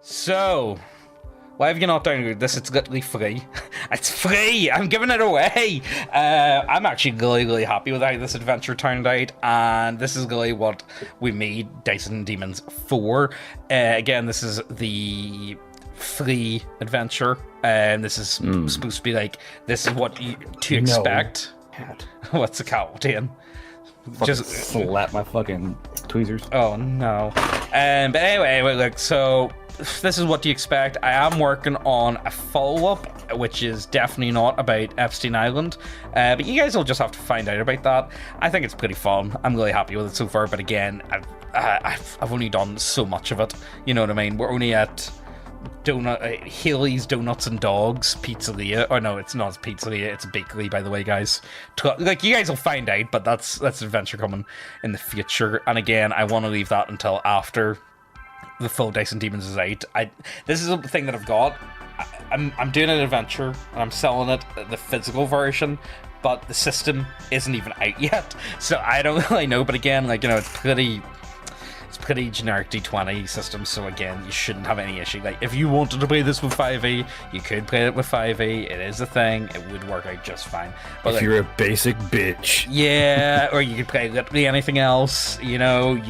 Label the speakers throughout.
Speaker 1: So, why have you not downloaded this? It's literally free. It's free! I'm giving it away! I'm actually really happy with how this adventure turned out, and this is really what we made Dice and Demons for. Again, this is the free adventure, and this is supposed to be like, this is what you to expect.
Speaker 2: Cat.
Speaker 1: What's the cat doing?
Speaker 2: Just slap my fucking tweezers.
Speaker 1: Oh no. But anyway, look, so this is what you expect. I am working on a follow-up, which is definitely not about Epstein Island, but you guys will just have to find out about that. I think it's pretty fun. I'm really happy with it so far, but again, I've only done so much of it. You know what I mean? We're only at Haley's Donuts and Dogs Pizzeria. Oh no, it's not a pizzeria, it's a bakery, by the way, guys. Like, you guys will find out, but that's an adventure coming in the future. And again, I want to leave that until after the full Dice and Demons is out. This is a thing that I've got. I'm doing an adventure and I'm selling it, the physical version, but the system isn't even out yet, so I don't really know. But again, like, you know, it's pretty generic D20 system, so again, you shouldn't have any issue. Like, if you wanted to play this with 5e, you could play it with 5e. It is a thing. It would work out just fine. But
Speaker 2: if
Speaker 1: like,
Speaker 2: you're a basic bitch.
Speaker 1: Yeah, or you could play literally anything else. You know,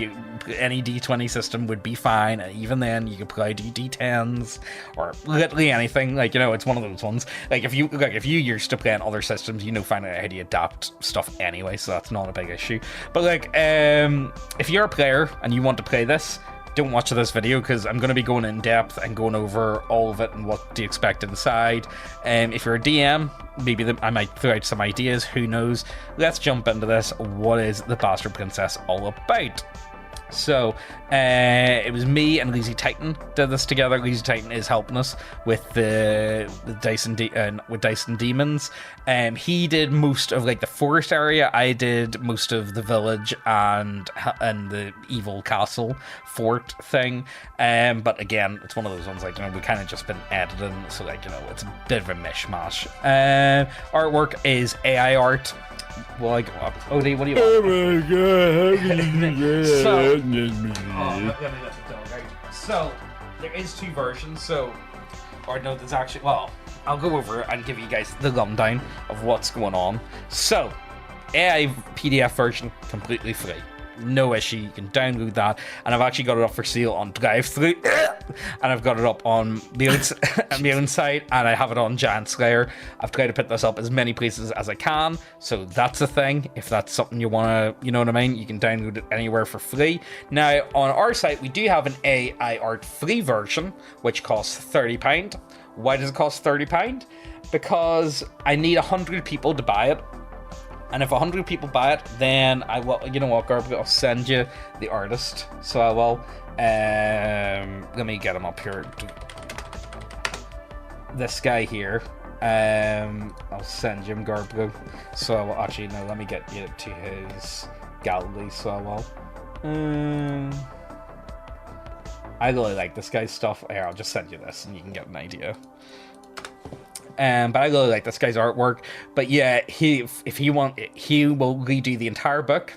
Speaker 1: any D20 system would be fine. And even then, you could play D10s or literally anything. Like, you know, it's one of those ones. Like, if you used to play on other systems, you know, finding out how to adapt stuff anyway, so that's not a big issue. But like, if you're a player and you want to play this, don't watch this video, because I'm going to be going in depth and going over all of it and what to expect inside. If you're a DM, maybe I might throw out some ideas, who knows. Let's jump into this. What is the Bastard Princess all about? So, it was me and Lazy Titan did this together. Lazy Titan is helping us with the Dice and Demons. He did most of like the forest area. I did most of the village and the evil castle fort thing. But again, it's one of those ones, like, you know, we kind of just been editing, so like, you know, it's a bit of a mishmash. Artwork is AI art. Well, like, Odie, what do you want?
Speaker 2: Oh my god, how can you
Speaker 1: So, let me let the dog out. So, there is two versions, or no, there's actually, well, I'll go over it and give you guys the rundown of what's going on. So, AI PDF version, completely free. No issue, you can download that, and I've actually got it up for sale on Drive-Thru, and I've got it up on my own site, and I have it on Giant Slayer. I've tried to put this up as many places as I can, so that's a thing. If that's something you want to, you know what I mean, you can download it anywhere for free. Now, on our site, we do have an AI art free version, which costs £30. Why does it cost £30? Because I need 100 people to buy it. And if 100 people buy it, then I will, you know what, Garb, I'll send you the artist. So I will, let me get him up here. This guy here, I'll send you him, Garb. So I will, actually, no, let me get you to his gallery, so I will. I really like this guy's stuff. Here, I'll just send you this and you can get an idea. But I really like this guy's artwork. But yeah, he will redo the entire book,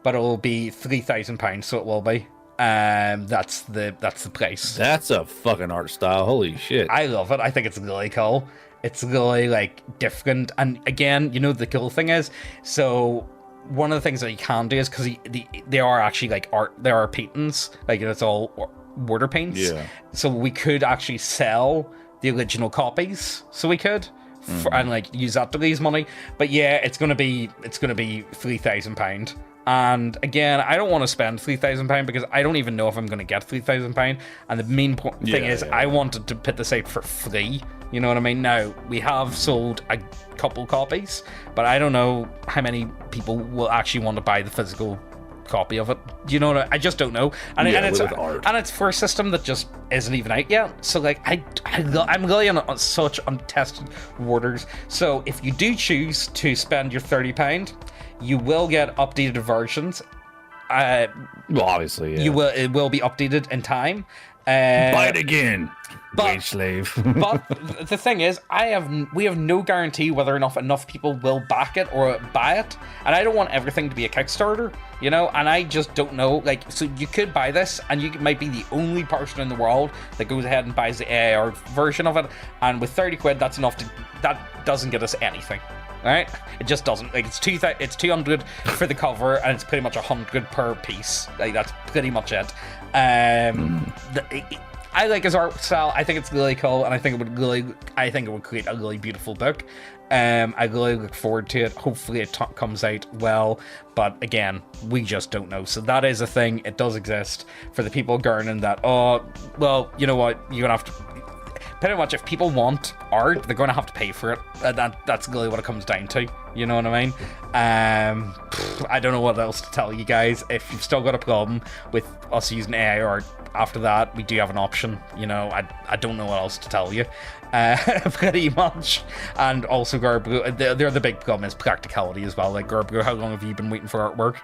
Speaker 1: but it will be £3,000, so it will be. That's the price.
Speaker 2: That's a fucking art style. Holy shit.
Speaker 1: I love it. I think it's really cool. It's really like different. And again, you know, the cool thing is, so one of the things that you can do is, because they are actually like art, there are paintings, like it's all water paints. Yeah. So we could actually sell the original copies, so we could and like use that to raise money. But yeah, it's gonna be £3,000. And again, I don't want to spend £3,000 because I don't even know if I'm gonna get £3,000. And the main thing is, I wanted to put this out for free. You know what I mean? Now, we have sold a couple copies, but I don't know how many people will actually want to buy the physical copy of it. You know what I just don't know. And it's for a system that just isn't even out yet. So like, I'm really on such untested waters. So if you do choose to spend your £30, you will get updated versions. Well,
Speaker 2: obviously, yeah.
Speaker 1: It will be updated in time.
Speaker 2: Buy it again. Wage slave.
Speaker 1: But the thing is, we have no guarantee whether or not enough people will back it or buy it, and I don't want everything to be a Kickstarter, you know. And I just don't know. Like, so you could buy this, and you might be the only person in the world that goes ahead and buys the AIR version of it, and with 30 quid, that's enough that doesn't get us anything. Right? It just doesn't. Like, it's 200 for the cover, and it's pretty much 100 per piece. Like, that's pretty much it. I like his art style. I think it's really cool, and I think it would create a really beautiful book. I really look forward to it. Hopefully it comes out well, but again, we just don't know. So that is a thing. It does exist for the people garning that. Oh, well, you know what? You're gonna have to. Pretty much, if people want art, they're going to have to pay for it. That's really what it comes down to. You know what I mean? I don't know what else to tell you guys. If you've still got a problem with us using AI art after that, we do have an option. You know, I don't know what else to tell you. Pretty much. And also, Garbu, the other big problem is practicality as well. Like, Garbu, how long have you been waiting for artwork?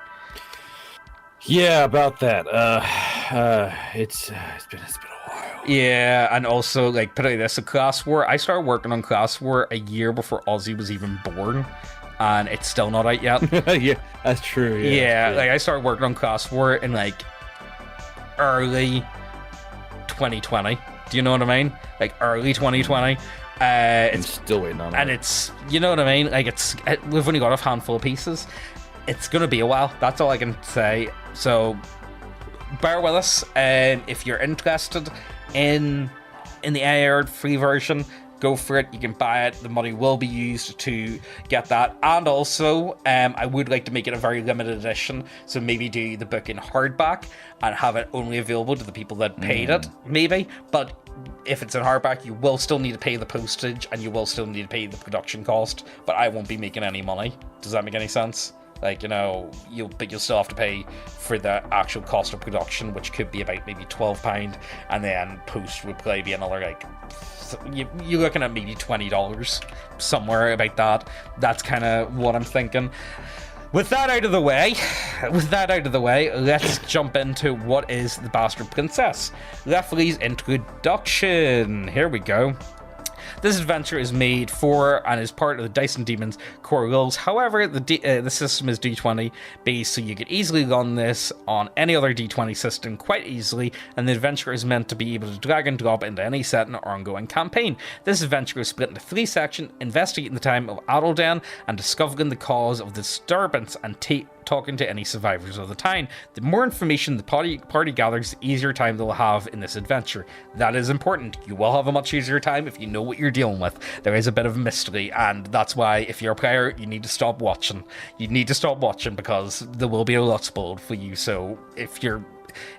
Speaker 2: Yeah, about that. It's been a while.
Speaker 1: Yeah, and also, like, put it like this, so Class War, I started working on Class War a year before Ozzy was even born, and it's still not out yet.
Speaker 2: Yeah, that's true.
Speaker 1: Yeah, like, I started working on Class War in, like, early 2020. Do you know what I mean? Like, early 2020.
Speaker 2: I'm still waiting on it.
Speaker 1: And it's, you know what I mean? Like, we've only got a handful of pieces. It's going to be a while. That's all I can say. So, bear with us. If you're interested in the AIR free version, go for it. You can buy it. The money will be used to get that. And also, I would like to make it a very limited edition. So maybe do the book in hardback and have it only available to the people that paid it, maybe. But if it's in hardback, you will still need to pay the postage and you will still need to pay the production cost. But I won't be making any money. Does that make any sense? Like, you know, you'll still have to pay for the actual cost of production, which could be about maybe £12, and then post would probably be another, like, you're looking at maybe $20, somewhere about that. That's kind of what I'm thinking. With that out of the way, let's jump into what is the Bastard Princess. Leffley's introduction. Here we go. This adventure is made for and is part of the Dice and Demons core rules. However, the system is D20 based, so you could easily run this on any other D20 system quite easily, and the adventure is meant to be able to drag and drop into any setting or ongoing campaign. This adventure is split into 3 sections: investigating the time of Adeldan and discovering the cause of the disturbance and talking to any survivors of the time. The more information the party gathers, the easier time they'll have in this adventure. That is important. You will have a much easier time if you know what you're dealing with. There is a bit of a mystery, and that's why if you're a player, you need to stop watching. You need to stop watching because there will be a lot spoiled for you. So if you're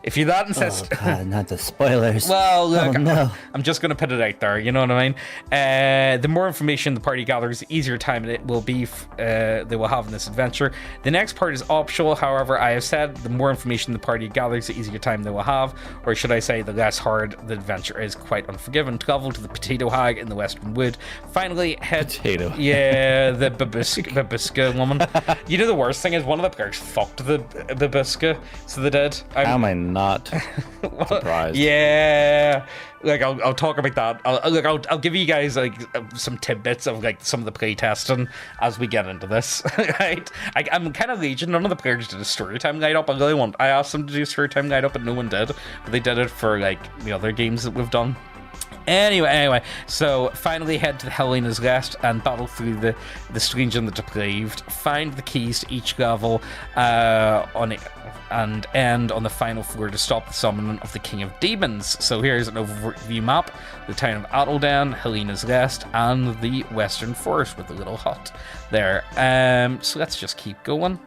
Speaker 1: that insistent...
Speaker 3: Oh god, not the spoilers.
Speaker 1: Well, look,
Speaker 3: no.
Speaker 1: I'm just going to put it out there, you know what I mean? The more information the party gathers, the easier time it will be they will have in this adventure. The next part is optional, however, I have said the more information the party gathers, the easier time they will have, or should I say the less hard the adventure is. Quite unforgiving. Travel to the Potato Hag in the Western Wood. Finally, head...
Speaker 2: Potato.
Speaker 1: Yeah, the Babushka woman. You know, the worst thing is one of the players fucked the Babushka, so they did.
Speaker 2: Am I not surprised?
Speaker 1: Yeah, like I'll talk about that. I'll give you guys like some tidbits of like some of the playtesting as we get into this. Right? I'm kind of legion. None of the players did a story time guide up. I asked them to do a story time guide up, but no one did. But they did it for like the other games that we've done. Anyway, so finally head to the Helena's Rest and battle through the strange and the depraved. Find the keys to each level and end on the final floor to stop the summoning of the King of Demons. So here's an overview map: the town of Adeldan, Helena's Rest, and the Western Forest with the little hut there. So let's just keep going.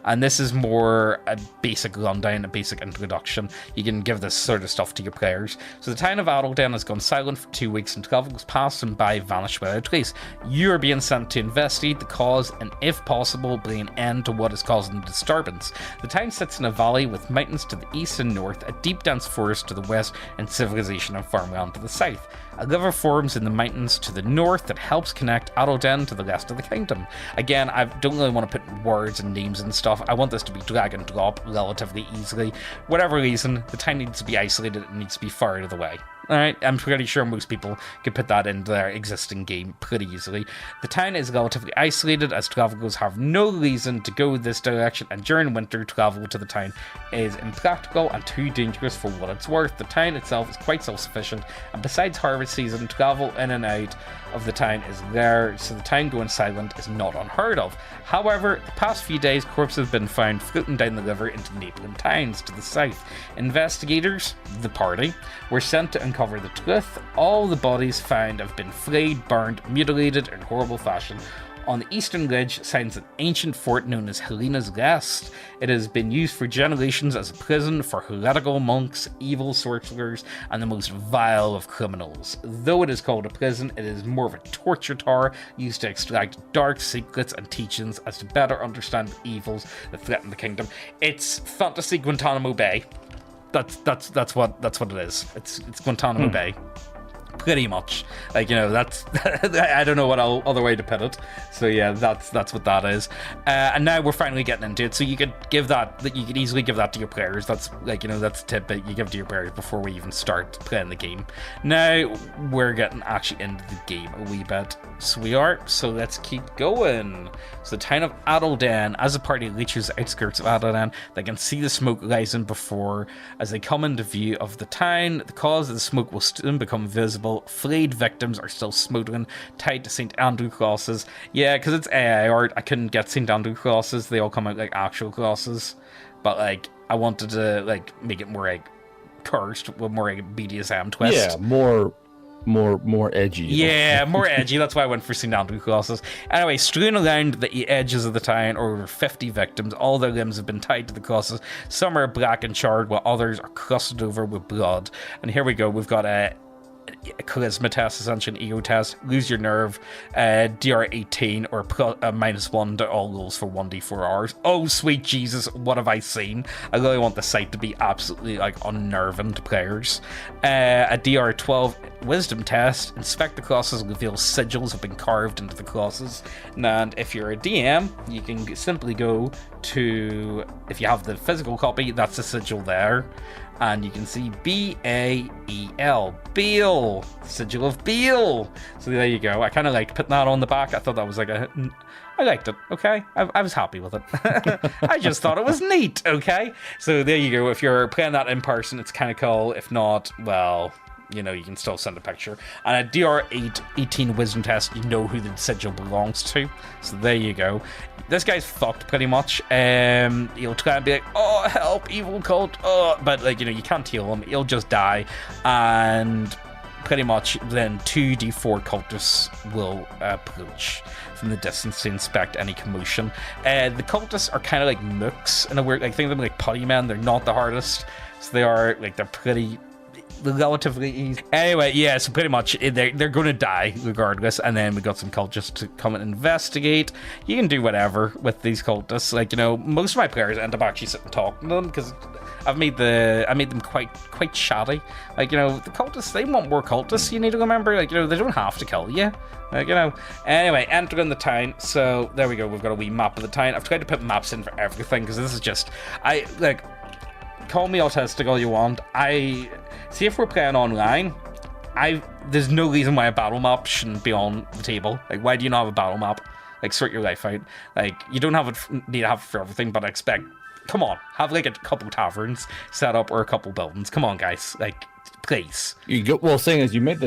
Speaker 1: And this is more a basic rundown, a basic introduction. You can give this sort of stuff to your players. So the town of Adeldan has gone silent for 2 weeks and travel was past and by vanished without a trace. You are being sent to investigate the cause and, if possible, bring an end to what is causing the disturbance. The town sits in a valley with mountains to the east and north, a deep dense forest to the west, and civilization and farmland to the south. A river forms in the mountains to the north that helps connect Adeldan to the rest of the kingdom. Again, I don't really want to put words and names and stuff. I want this to be drag and drop relatively easily. Whatever reason, the town needs to be isolated, it needs to be far out of the way. Alright, I'm pretty sure most people could put that into their existing game pretty easily. The town is relatively isolated as travelers have no reason to go this direction, and during winter, travel to the town is impractical and too dangerous for what it's worth. The town itself is quite self-sufficient, and besides harvest season, travel in and out of the town is rare, so the town going silent is not unheard of. However, the past few days, corpses have been found floating down the river into neighbouring towns to the south. Investigators, the party, were sent to uncover the truth. All the bodies found have been flayed, burned, mutilated in horrible fashion. On the eastern ridge stands an ancient fort known as Helena's Rest. It has been used for generations as a prison for heretical monks, evil sorcerers, and the most vile of criminals. Though it is called a prison, it is more of a torture tower used to extract dark secrets and teachings as to better understand the evils that threaten the kingdom. It's fantasy Guantanamo Bay. That's what it is. It's Guantanamo Bay. Pretty much, like, you know, that's I don't know what other way to put it. So yeah, that's what that is. And now we're finally getting into it. So you could easily give that to your players. That's, like, you know, that's a tip that you give to your players before we even start playing the game. Now we're getting actually into the game a wee bit. So we are. So let's keep going. So the town of Adelden, as the party reaches the outskirts of Adelden, they can see the smoke rising before as they come into view of the town. The cause of the smoke will soon become visible. Flayed victims are still smouldering, tied to St. Andrew crosses. Yeah, because it's AI art, I couldn't get St. Andrew crosses. They all come out like actual crosses. But, like, I wanted to, like, make it more, like, cursed with more, like, BDSM twist.
Speaker 2: Yeah, more edgy.
Speaker 1: Yeah, more edgy. That's why I went for St. Andrew crosses. Anyway, strewn around the edges of the town are over 50 victims. All their limbs have been tied to the crosses. Some are black and charred, while others are crusted over with blood. And here we go. We've got a charisma test, essentially an ego test. Lose your nerve, DR 18 or -1 to all rolls for 1d4 hours. Oh sweet Jesus, what have I seen? I really want the site to be absolutely, like, unnerving to players. A DR 12 wisdom test. Inspect the crosses, reveal sigils have been carved into the crosses. And if you're a DM, you can simply go to, if you have the physical copy, that's the sigil there. And you can see B-A-E-L, Beal, sigil of Beal. So there you go. I kind of liked putting that on the back. I thought that was like I liked it, okay? I was happy with it. I just thought it was neat, okay? So there you go. If you're playing that in person, it's kind of cool. If not, well, you know, you can still send a picture. And a DR 18 wisdom test, you know who the sigil belongs to. So there you go. This guy's fucked pretty much. He'll try and be like, oh, help, evil cult. Oh, but, like, you know, you can't heal him. He'll just die. And pretty much then 2d4 cultists will approach from the distance to inspect any commotion. The cultists are kind of like mooks in a weird, like, think of them like putty men. They're not the hardest. So they are, like, they're pretty relatively easy. Anyway, yeah, so pretty much they're going to die regardless. And then we got some cultists to come and investigate. You can do whatever with these cultists. Like, you know, most of my players end up actually sitting and talking to them because I made them quite chatty. Like, you know, the cultists, they want more cultists. You need to remember, like, you know, they don't have to kill you. Like, you know. Anyway, entering the town. So there we go. We've got a wee map of the town. I've tried to put maps in for everything because this is just, call me autistic all you want. I see, if we're playing online, there's no reason why a battle map shouldn't be on the table. Like, why do you not have a battle map? Like, sort your life out. Like, you don't need to have it for everything, but I expect, come on, have like a couple taverns set up or a couple buildings. Come on, guys, like, please.
Speaker 2: Well, saying is, you made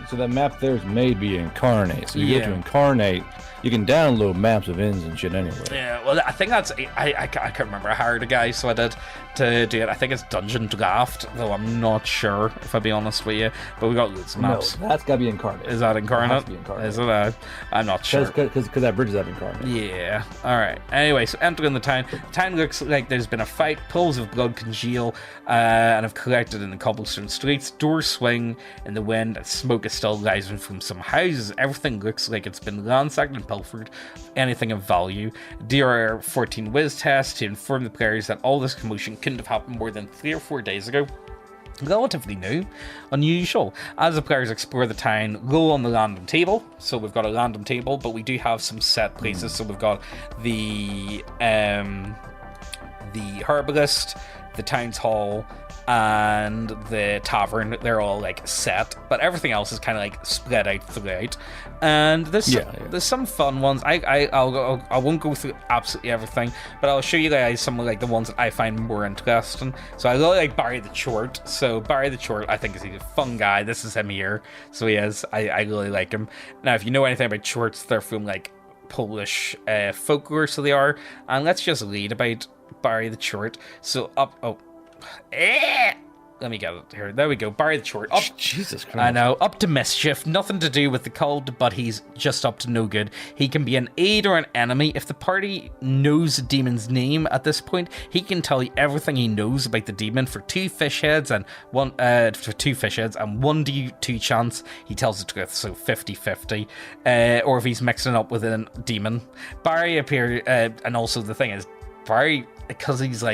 Speaker 2: so that map there is made via Incarnate. So you go to Incarnate, you can download maps of inns and shit anyway.
Speaker 1: Yeah, well, I think that's, I can't remember. I hired a guy, so I did, to do it. I think it's Dungeon Draft, though I'm not sure, if I'll be honest with you. But we got loads of maps.
Speaker 2: No, that's got to be Incarnate.
Speaker 1: Is that Incarnate?
Speaker 2: It has to be Incarnate.
Speaker 1: Is it? I'm not sure.
Speaker 2: Because that bridge is at Incarnate.
Speaker 1: Yeah. Alright. Anyway, so entering the town. The town looks like there's been a fight. Pools of blood congeal and have collected in the cobblestone streets. Doors swing in the wind and smoke is still rising from some houses. Everything looks like it's been ransacked and pilfered. Anything of value. DR 14 Wiz test to inform the players that all this commotion couldn't have happened more than 3 or 4 days ago. Relatively new, unusual. As the players explore the town, roll on the random table. So we've got a random table, but we do have some set places. So we've got the herbalist, the town's hall, and the tavern, they're all like set, but everything else is kind of like spread out throughout. And there's some fun ones. I won't go through absolutely everything, but I'll show you guys some of like the ones that I find more interesting. So I really like Barry the Chort. So Barry the Chort, I think, is a fun guy. This is him here. So he is. I really like him. Now, if you know anything about Chorts, they're from like Polish folklore, so they are. And let's just read about Barry the Chort. So let me get it here. There we go. Barry the Chort. Up,
Speaker 2: Jesus Christ.
Speaker 1: I know. Up to mischief. Nothing to do with the cult, but he's just up to no good. He can be an aid or an enemy. If the party knows the demon's name at this point, he can tell you everything he knows about the demon for 2 fish heads and 1d2 chance he tells the truth, so 50-50. Or if he's mixing up with a demon. Barry appears, and also the thing is, Barry, because he's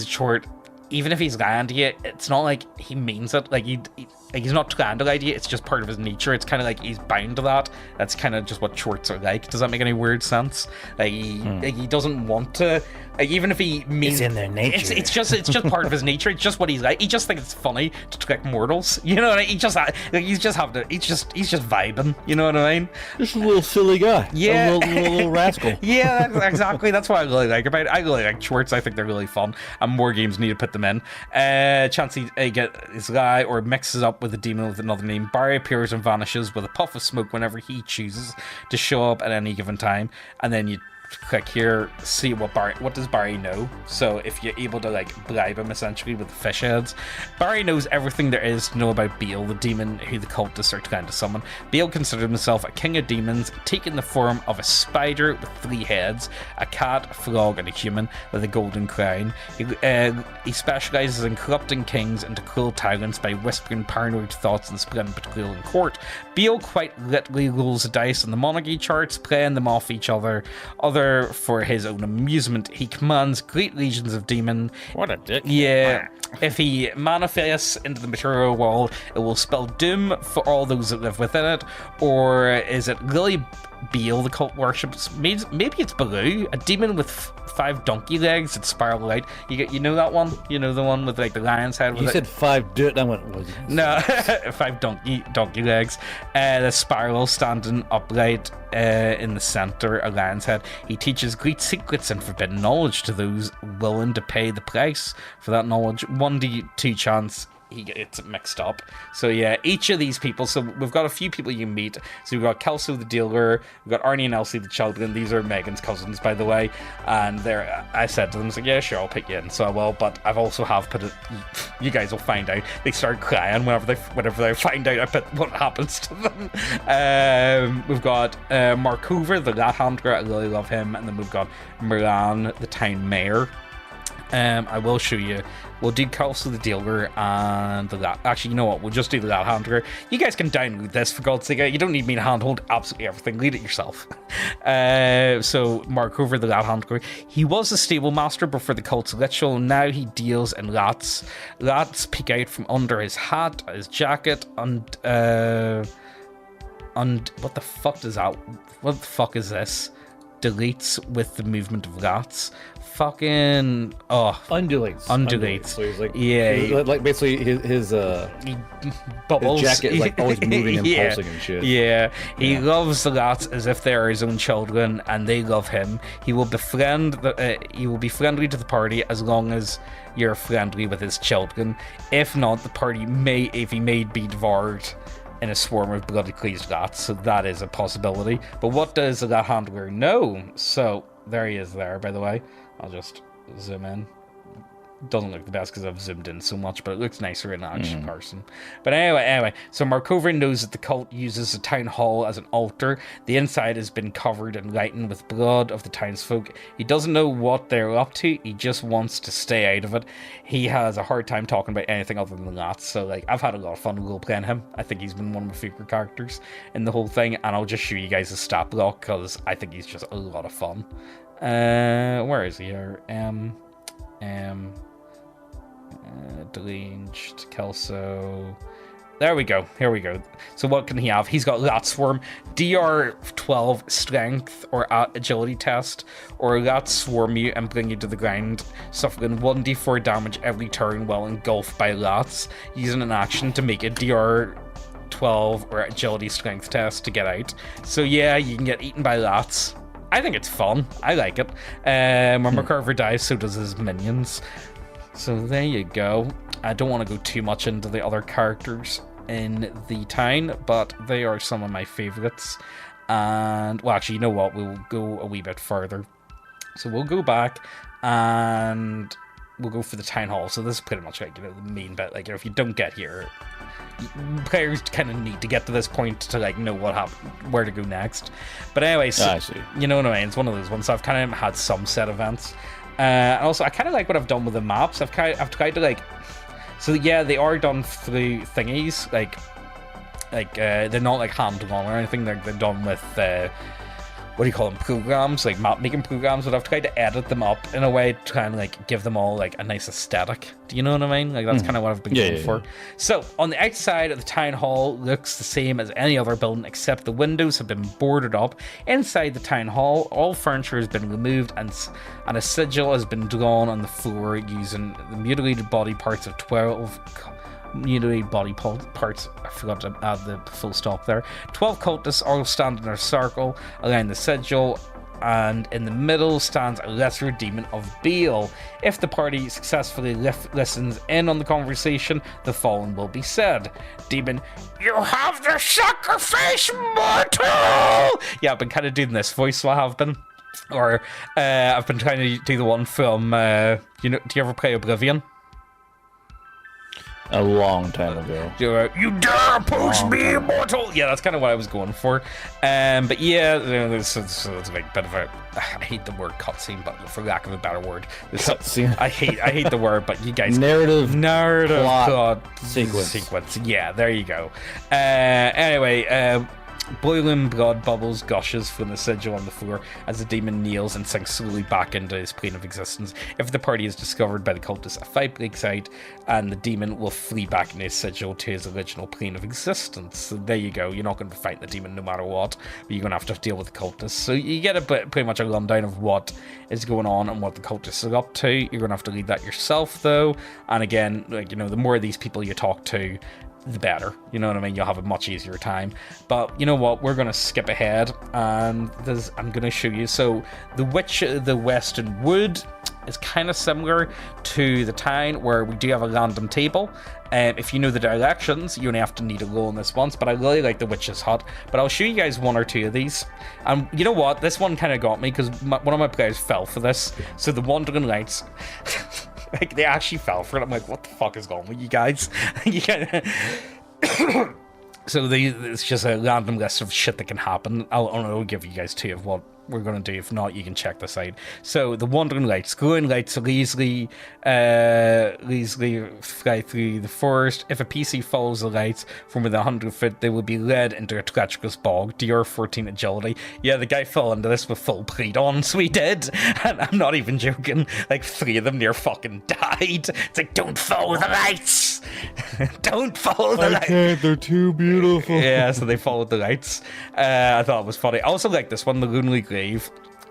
Speaker 1: short, even if he's lying to you, it's not like he means it. Like he's not trying to lie to you. It's just part of his nature. It's kind of like he's bound to that. That's kind of just what shorts are like. Does that make any weird sense? Like he doesn't want to. Like, even if he means,
Speaker 2: it's in their nature.
Speaker 1: It's just part of his nature. It's just what he's like. He just thinks it's funny to trick mortals. You know what I mean? He's just vibing. You know what I mean?
Speaker 2: Just a little silly guy.
Speaker 1: Yeah,
Speaker 2: a little rascal.
Speaker 1: Yeah, exactly. That's what I really like about it. I really like shorts. I think they're really fun, and more games need to put them in. Chance he get his guy or mixes up with a demon with another name. Barry appears and vanishes with a puff of smoke whenever he chooses to show up at any given time, and then you click here, see what does Barry know. So if you're able to like bribe him essentially with the fish heads, Barry knows everything there is to know about Beale, the demon who the cultists are trying to summon. Beale considered himself a king of demons, taking the form of a spider with 3 heads, a cat, a frog, and a human with a golden crown. He specializes in corrupting kings into cruel tyrants by whispering paranoid thoughts and spreading betrayal in court. Beale quite literally rolls the dice on the monarchy charts, playing them off each other for his own amusement. He commands great legions of demon.
Speaker 2: What a dick.
Speaker 1: Yeah. If he manifests into the material world, it will spell doom for all those that live within it. Or is it really Beale the cult worships? Maybe it's Baloo, a demon with 5 donkey legs that spiral out. You know that one? You know the one with like the lion's head?
Speaker 2: You said 5 dirt. I went, was it?
Speaker 1: No, 5 donkey legs. The spiral standing upright in the center, a lion's head. He teaches great secrets and forbidden knowledge to those willing to pay the price for that knowledge. 1d2 chance he gets it mixed up. So yeah, each of these people, so we've got a few people you meet. So we've got Kelso the dealer, we've got Arnie and Elsie the children. These are Megan's cousins, by the way, and I said to them, like, yeah, sure, I'll pick you in. So I will, but I've also put it, you guys will find out, they start crying whenever they find out what happens to them. We've got Mark Hoover, the rat handler, I really love him, and then we've got Moran, the town mayor. I will show you. We'll do Kelso the dealer and the rat. Actually, you know what? We'll just do the rat handler. You guys can download this, for God's sake. You don't need me to handhold absolutely everything. Read it yourself. So, Mark Hoover, the rat handler. He was a stable master before the cult's ritual. Now he deals in rats. Rats peek out from under his hat, his jacket, and what the fuck does that? What the fuck is this? Deletes with the movement of rats. Fucking
Speaker 2: undulates.
Speaker 1: So
Speaker 2: he's like,
Speaker 1: yeah,
Speaker 2: basically his
Speaker 1: bubbles.
Speaker 2: His jacket is like always moving and pulsing and shit.
Speaker 1: Yeah, he loves the rats as if they are his own children, and they love him. He will be friendly to the party as long as you're friendly with his children. If not, the party may be devoured in a swarm of bloody crazed rats. So that is a possibility. But what does the rat handler know? So there he is there, by the way. I'll just zoom in. Doesn't look the best because I've zoomed in so much, but it looks nicer in action person. But anyway, so Markover knows that the cult uses the town hall as an altar. The inside has been covered and lightened with blood of the townsfolk. He doesn't know what they're up to. He just wants to stay out of it. He has a hard time talking about anything other than that. So like, I've had a lot of fun role playing him. I think he's been one of my favorite characters in the whole thing, and I'll just show you guys a stat block because I think he's just a lot of fun. Where is he here? Deranged, Kelso, There we go. Here we go. So what can he have? He's got Rat Swarm, DR12 Strength or Agility test, or Rat Swarm you and bring you to the ground, suffering 1d4 damage every turn while engulfed by rats, using an action to make a DR12 or Agility Strength test to get out. So yeah, you can get eaten by rats. I think it's fun. I like it. When McCarver dies, so does his minions. So there you go. I don't want to go too much into the other characters in the town, but they are some of my favorites. And, well, actually, you know what? We'll go a wee bit further. So we'll go back and we'll go for the town hall. So this is pretty much like, the main bit. Like, if you don't get here, players kind of need to get to this point to, like, know what happened, where to go next. But anyway, so,
Speaker 2: I see.
Speaker 1: You know what I mean? It's one of those ones. So I've kind of had some set events. Also, I kind of like what I've done with the maps. I've tried to, like... So yeah, they are done through thingies, like they're not like hand-drawn or anything. They're done with what do you call them, programs, like map making programs. But I've tried to edit them up in a way to try and like give them all like a nice aesthetic. Do you know what I mean? Like that's kind of what I've been going for. So on the outside of the town hall looks the same as any other building, except the windows have been boarded up. Inside the town hall, all furniture has been removed and a sigil has been drawn on the floor using the mutilated body parts of 12 mutilated body parts. I forgot to add the full stop there. 12 cultists all stand in a circle around the sigil, and in the middle stands a lesser demon of Baal. If the party successfully listens in on the conversation, the following will be said. Demon, you have the sacrifice, mortal! Yeah, I've been kind of doing this voice, so I have been. Or I've been trying to do the one from, do you ever play Oblivion?
Speaker 2: A long time ago.
Speaker 1: You dare oppose me, immortal! Yeah, that's kind of what I was going for. But yeah, it's a big bit of a... I hate the word cutscene, but for lack of a better word.
Speaker 2: Cutscene?
Speaker 1: I hate the word, but you guys...
Speaker 2: Narrative
Speaker 1: plot,
Speaker 2: sequence.
Speaker 1: Yeah, there you go. Anyway, boiling blood bubbles gushes from the sigil on the floor as the demon kneels and sinks slowly back into his plane of existence. If the party is discovered by the cultists, a fight breaks out and the demon will flee back into his sigil to his original plane of existence. So there you go. You're not going to fight the demon no matter what, but you're going to have to deal with the cultists. So you get pretty much a rundown of what is going on and what the cultists are up to. You're going to have to read that yourself, though. And again, like, the more of these people you talk to, the better. You know what I mean? You'll have a much easier time. But you know what? We're going to skip ahead and I'm going to show you. So the Witch of the Western Wood is kind of similar to the town, where we do have a random table. If you know the directions, you only have to need to roll on this once, but I really like the Witch's Hut. But I'll show you guys one or two of these. And you know what? This one kind of got me because one of my players fell for this. So the Wandering Lights... Like, they actually fell for it. I'm like, what the fuck is going on with you guys? So it's just a random list of shit that can happen. I'll give you guys two of what we're going to do. If not, you can check this out. So the Wandering Lights. Glowing lights easily fly through the forest. If a PC follows the lights from within 100 feet, they will be led into a treacherous bog. DR14 agility. Yeah, the guy fell into this with full plate on, so he did. And I'm not even joking. Like, 3 of them near fucking died. It's like, don't follow the lights! Don't follow the lights!
Speaker 2: Okay, they're too beautiful.
Speaker 1: Yeah, so they followed the lights. I thought it was funny. I also like this one, the Lonely Grave.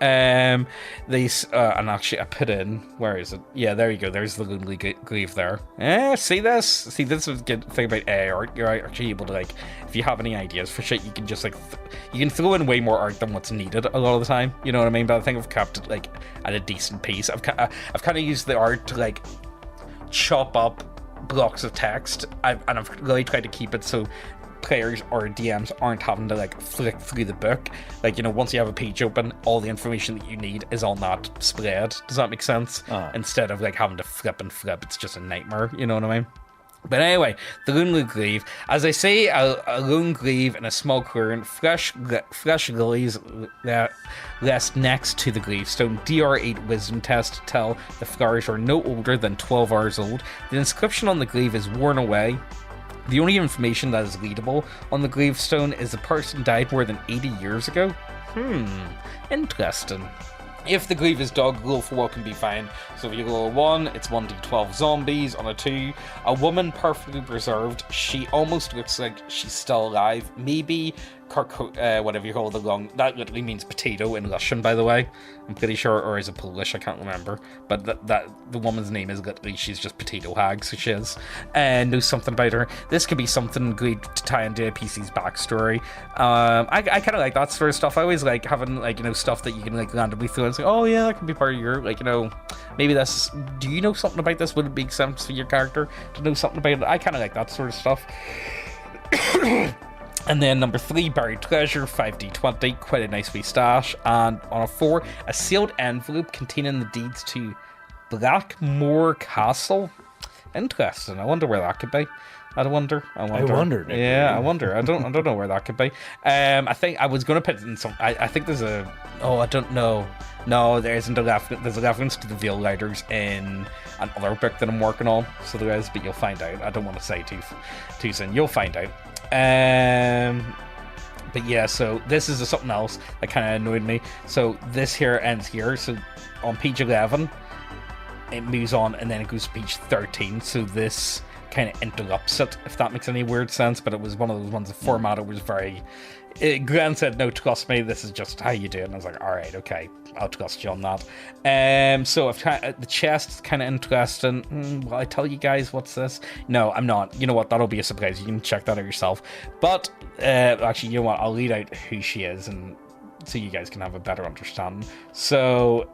Speaker 1: And actually I put in, where is it? Yeah, there you go. There's the Lonely Grave there. See this? See, this is a good thing about AI art. You're actually able to, like, if you have any ideas for shit, you can just, like, you can throw in way more art than what's needed a lot of the time. You know what I mean? But I think I've kept it, like, at a decent pace. I've kind of used the art to, like, chop up blocks of text. I've really tried to keep it so players or DMs aren't having to, like, flick through the book. Like, once you have a page open, all the information that you need is on that spread. Does that make sense? Instead of, like, having to flip, it's just a nightmare. You know what I mean? But anyway, the Lonely Grave. As I say, a lone grave in a small clearing, fresh lilies rest next to the gravestone. DR8 wisdom test to tell the flowers are no older than 12 hours old. The inscription on the grave is worn away. The only information that is readable on the gravestone is the person died more than 80 years ago. Interesting. If the Grievous dog, roll for what can be found. So if you roll a 1, it's 1d12 zombies. On a 2, a woman perfectly preserved. She almost looks like she's still alive. Maybe whatever you call the long, that literally means potato in Russian, by the way. I'm pretty sure, or is it Polish? I can't remember. But that the woman's name is literally, she's just Potato Hag, so she is. And knows something about her. This could be something good to tie into a PC's backstory. I kind of like that sort of stuff. I always like having, like, you know, stuff that you can, like, randomly throw and say, oh yeah, that could be part of your, like, you know, maybe this, do you know something about this? Would it make sense for your character to know something about it? I kind of like that sort of stuff. And then number 3, buried treasure, 5d20, quite a nice wee stash. And on a 4, a sealed envelope containing the deeds to Blackmore Castle. Interesting. I wonder where that could be. I wonder. Yeah, I wonder. I don't know where that could be. I think I was going to put it in some. I think there's a. Oh, I don't know. No, there isn't a reference. There's a reference to the Veil Riders in another book that I'm working on. So there is, but you'll find out. I don't want to say too soon. You'll find out. But yeah, so this is something else that kind of annoyed me. So this here ends here. So on page 11, it moves on and then it goes to page 13. So this kind of interrupts it, if that makes any weird sense. But it was one of those ones, the format was very... Glenn said, no, trust me, this is just how you do it. And I was like, all right, okay, I'll trust you on that. So the chest is kind of interesting. Will I tell you guys what's this? No, I'm not. You know what? That'll be a surprise. You can check that out yourself. But actually, you know what? I'll read out who she is, and so you guys can have a better understanding. So...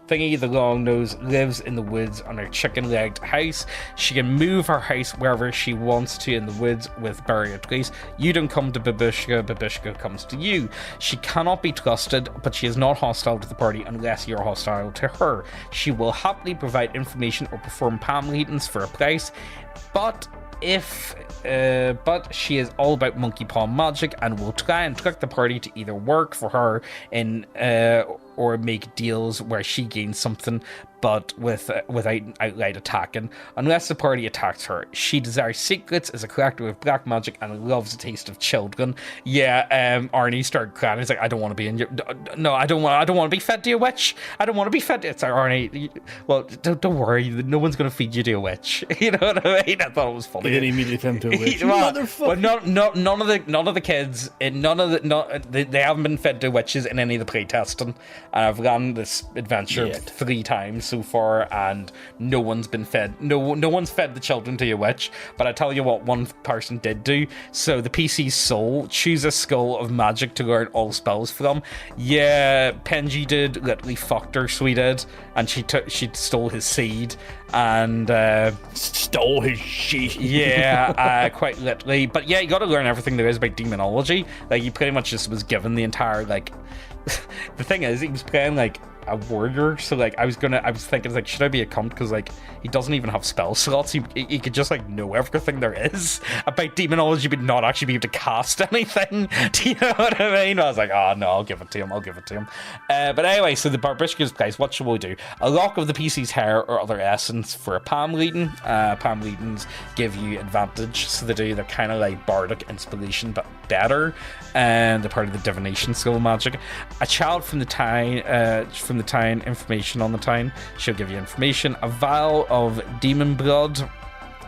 Speaker 1: Thingy the long nose lives in the woods on her chicken-legged house. She can move her house wherever she wants to in the woods with barrier trees. You don't come to Babushka, Babushka comes to you. She cannot be trusted, but she is not hostile to the party unless you're hostile to her. She will happily provide information or perform palm readings for a price, but she is all about monkey paw magic and will try and trick the party to either work for her in or make deals where she gains something, but without outright attacking, unless the party attacks her. She desires secrets, is a collector of black magic, and loves the taste of children. Yeah, Arnie started crying. He's like, I don't want to be in your... No, I don't want to be fed to a witch. I don't want to be fed to... It's like, Arnie, well, don't worry. No one's going to feed you to a witch. You know what I mean? I thought it was funny.
Speaker 2: He didn't immediately fed him to a witch.
Speaker 1: Well, none of the kids, they haven't been fed to witches in any of the playtesting. And I've run this adventure 3 times so far, and no one's been fed. No one's fed the children to a witch. But I tell you what, one person did do. So the PC's soul, choose a skull of magic to learn all spells from. Yeah, Penji did, literally fucked her, so he did, and she stole his seed and
Speaker 2: stole his shit.
Speaker 1: Yeah, quite literally. But yeah, you got to learn everything there is about demonology. Like, he pretty much just was given the entire, like. The thing is, he was playing like a warrior, so like I was thinking, like, should I be a cunt, because like he doesn't even have spell slots. He could just like know everything there is about demonology but not actually be able to cast anything. Do you know what I mean? I was like, oh no, I'll give it to him. But anyway, so the Barbishka's place, what should we do? A lock of the PC's hair or other essence for a palm reading. Palm readings give you advantage, so they're kind of like bardic inspiration but better, and they're part of the divination skill magic. A child from the town, information on the town, she'll give you information. A vial of demon blood,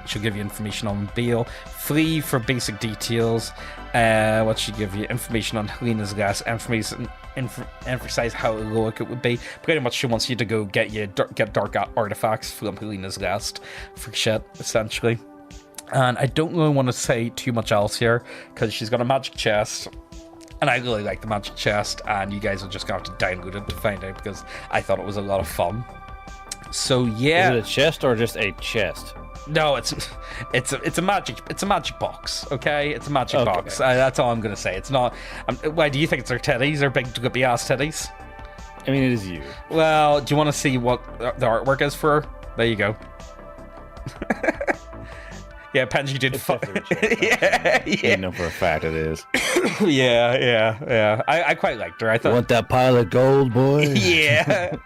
Speaker 1: she'll give you information on Bale. Free for basic details. What should give you? Information on Helena's gas, emphasize how heroic it would be. Pretty much she wants you to go get dark artifacts from Helena's Last for shit, essentially. And I don't really want to say too much else here, because she's got a magic chest. And I really like the magic chest, and you guys are just going to have to download it to find out, because I thought it was a lot of fun. So yeah. Is
Speaker 2: it a chest or just a chest?
Speaker 1: No, it's a magic box. Okay, it's a magic box. That's all I'm gonna say. It's not. Why do you think it's her titties? Her big drippy ass titties?
Speaker 2: I mean, it is you.
Speaker 1: Well, do you want to see what the artwork is for her? There you go. Yeah, Penji did.
Speaker 2: It's definitely
Speaker 1: Yeah.
Speaker 2: I know for a fact it is.
Speaker 1: Yeah. I quite liked her. I thought.
Speaker 2: Want that pile of gold, boy?
Speaker 1: Yeah.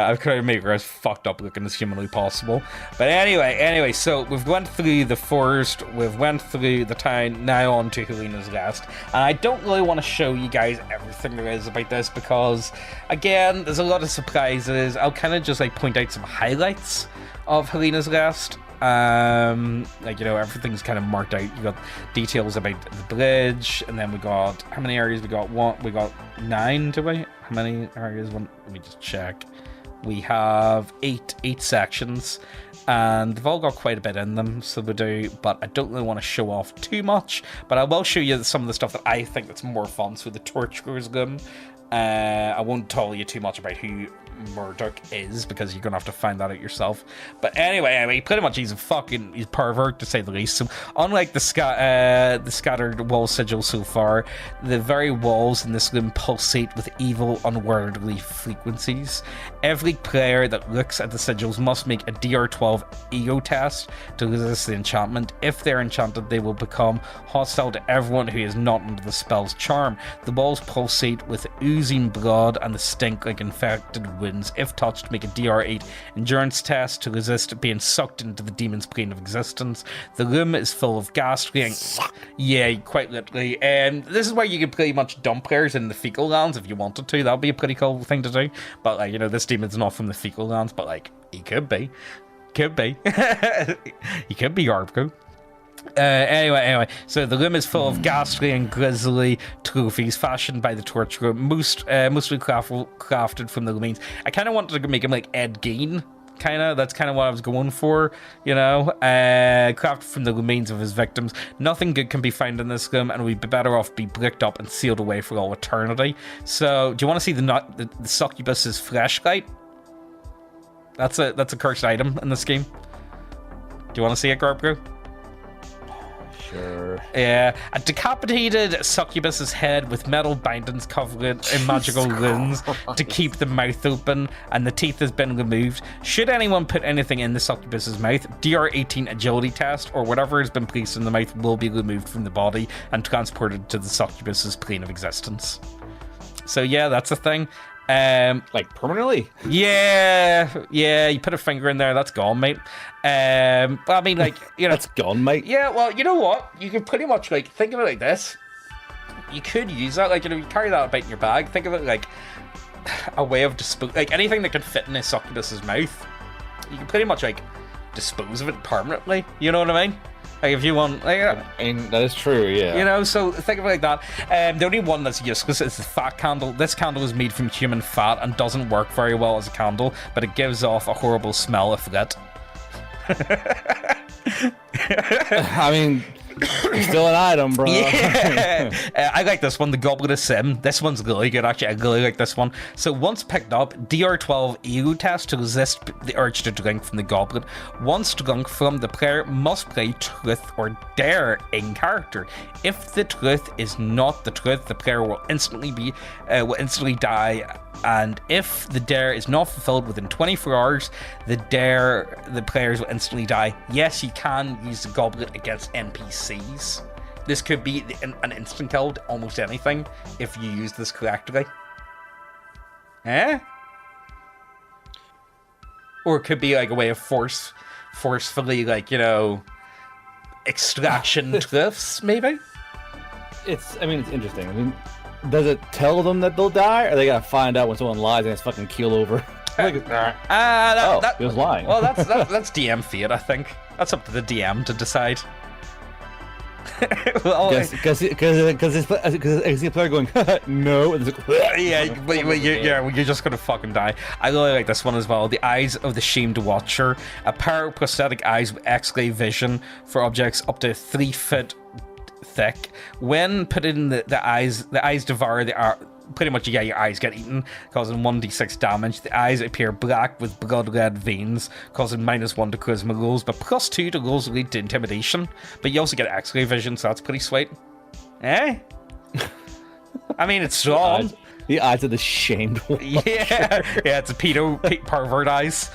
Speaker 1: I've tried to make her as fucked up looking as humanly possible. But anyway, so we've went through the forest, we've went through the town, now on to Helena's Rest. And I don't really want to show you guys everything there is about this because, again, there's a lot of surprises. I'll kind of just like point out some highlights of Helena's Rest. Everything's kind of marked out. You got details about the bridge, and then we got how many areas we got? We got 9, do we? How many areas? Let me just check. We have eight sections, and they've all got quite a bit in them, so we do, but I don't really want to show off too much, but I will show you some of the stuff that I think that's more fun. So the Torchbearer's Room, I won't tell you too much about who Murdoch is because you're gonna have to find that out yourself. But anyway, pretty much he's pervert to say the least. So unlike the scattered wall sigils so far, the very walls in this room pulsate with evil, unworldly frequencies. Every player that looks at the sigils must make a DR12 ego test to resist the enchantment. If they're enchanted, they will become hostile to everyone who is not under the spell's charm. The walls pulsate with oozing blood and the stink like infected wounds. If touched, make a DR8 endurance test to resist being sucked into the demon's plane of existence. The room is full of ghastly and yeah, quite literally. This is where you could pretty much dump players in the fecal lands if you wanted to. That would be a pretty cool thing to do. But this demon's not from the fecal lands, but he could be. He could be Yarbko. Anyway, so the room is full of ghastly and grisly trophies fashioned by the Torchbearer, mostly crafted from the remains. I kind of wanted to make him like Ed Gein, that's kind of what I was going for, crafted from the remains of his victims. Nothing good can be found in this room, and we'd be better off be bricked up and sealed away for all eternity. So, do you want to see the succubus's fleshlight? That's a cursed item in this game. Do you want to see it, Garbro?
Speaker 2: Sure.
Speaker 1: Yeah, a decapitated succubus's head with metal bindings covered in magical runes to keep the mouth open, and the teeth has been removed. Should anyone put anything in the succubus's mouth, DR18 agility test or whatever has been placed in the mouth will be removed from the body and transported to the succubus's plane of existence. So yeah, that's a thing.
Speaker 2: Permanently?
Speaker 1: Yeah, you put a finger in there, that's gone, mate.
Speaker 2: That's gone, mate.
Speaker 1: Yeah, well, you know what? You could pretty much, think of it like this. You could use that, you carry that about in your bag. Think of it like a way of anything that could fit in a succubus's mouth. You can pretty much, dispose of it permanently. You know what I mean? If you want,
Speaker 2: that is true, yeah.
Speaker 1: So think of it like that. The only one that's useless is the fat candle. This candle is made from human fat and doesn't work very well as a candle, but it gives off a horrible smell if lit.
Speaker 2: Still an item, bro.
Speaker 1: Yeah. I like this one, the Goblet of Sin. This one's really good, actually. I really like this one. So once picked up, DR12 ego test to resist the urge to drink from the goblet. Once drunk from, the player must play truth or dare in character. If the truth is not the truth, the player will instantly die. And if the dare is not fulfilled within 24 hours, the players will instantly die. Yes, you can use the goblet against NPCs. This could be an instant kill to almost anything if you use this correctly. Or it could be a way of forcefully, extraction truths, maybe?
Speaker 2: It's interesting. Does it tell them that they'll die, or they gotta find out when someone lies and it's fucking keel over?
Speaker 1: He
Speaker 2: was lying.
Speaker 1: Well, that's DM fate, I think. That's up to the DM to decide.
Speaker 2: Because I see a player going no, and
Speaker 1: you're just gonna fucking die. I really like this one as well. The eyes of the shamed watcher, a pair of prosthetic eyes with X-ray vision for objects up to 3 feet thick. When put in the eyes devour pretty much, your eyes get eaten, causing 1d6 damage. The eyes appear black with blood-red veins, causing -1 to charisma rolls, but +2 to rolls lead to intimidation. But you also get X-ray vision, so that's pretty sweet. It's strong.
Speaker 2: The eyes of the shamed watcher.
Speaker 1: Yeah, it's a pervert eyes.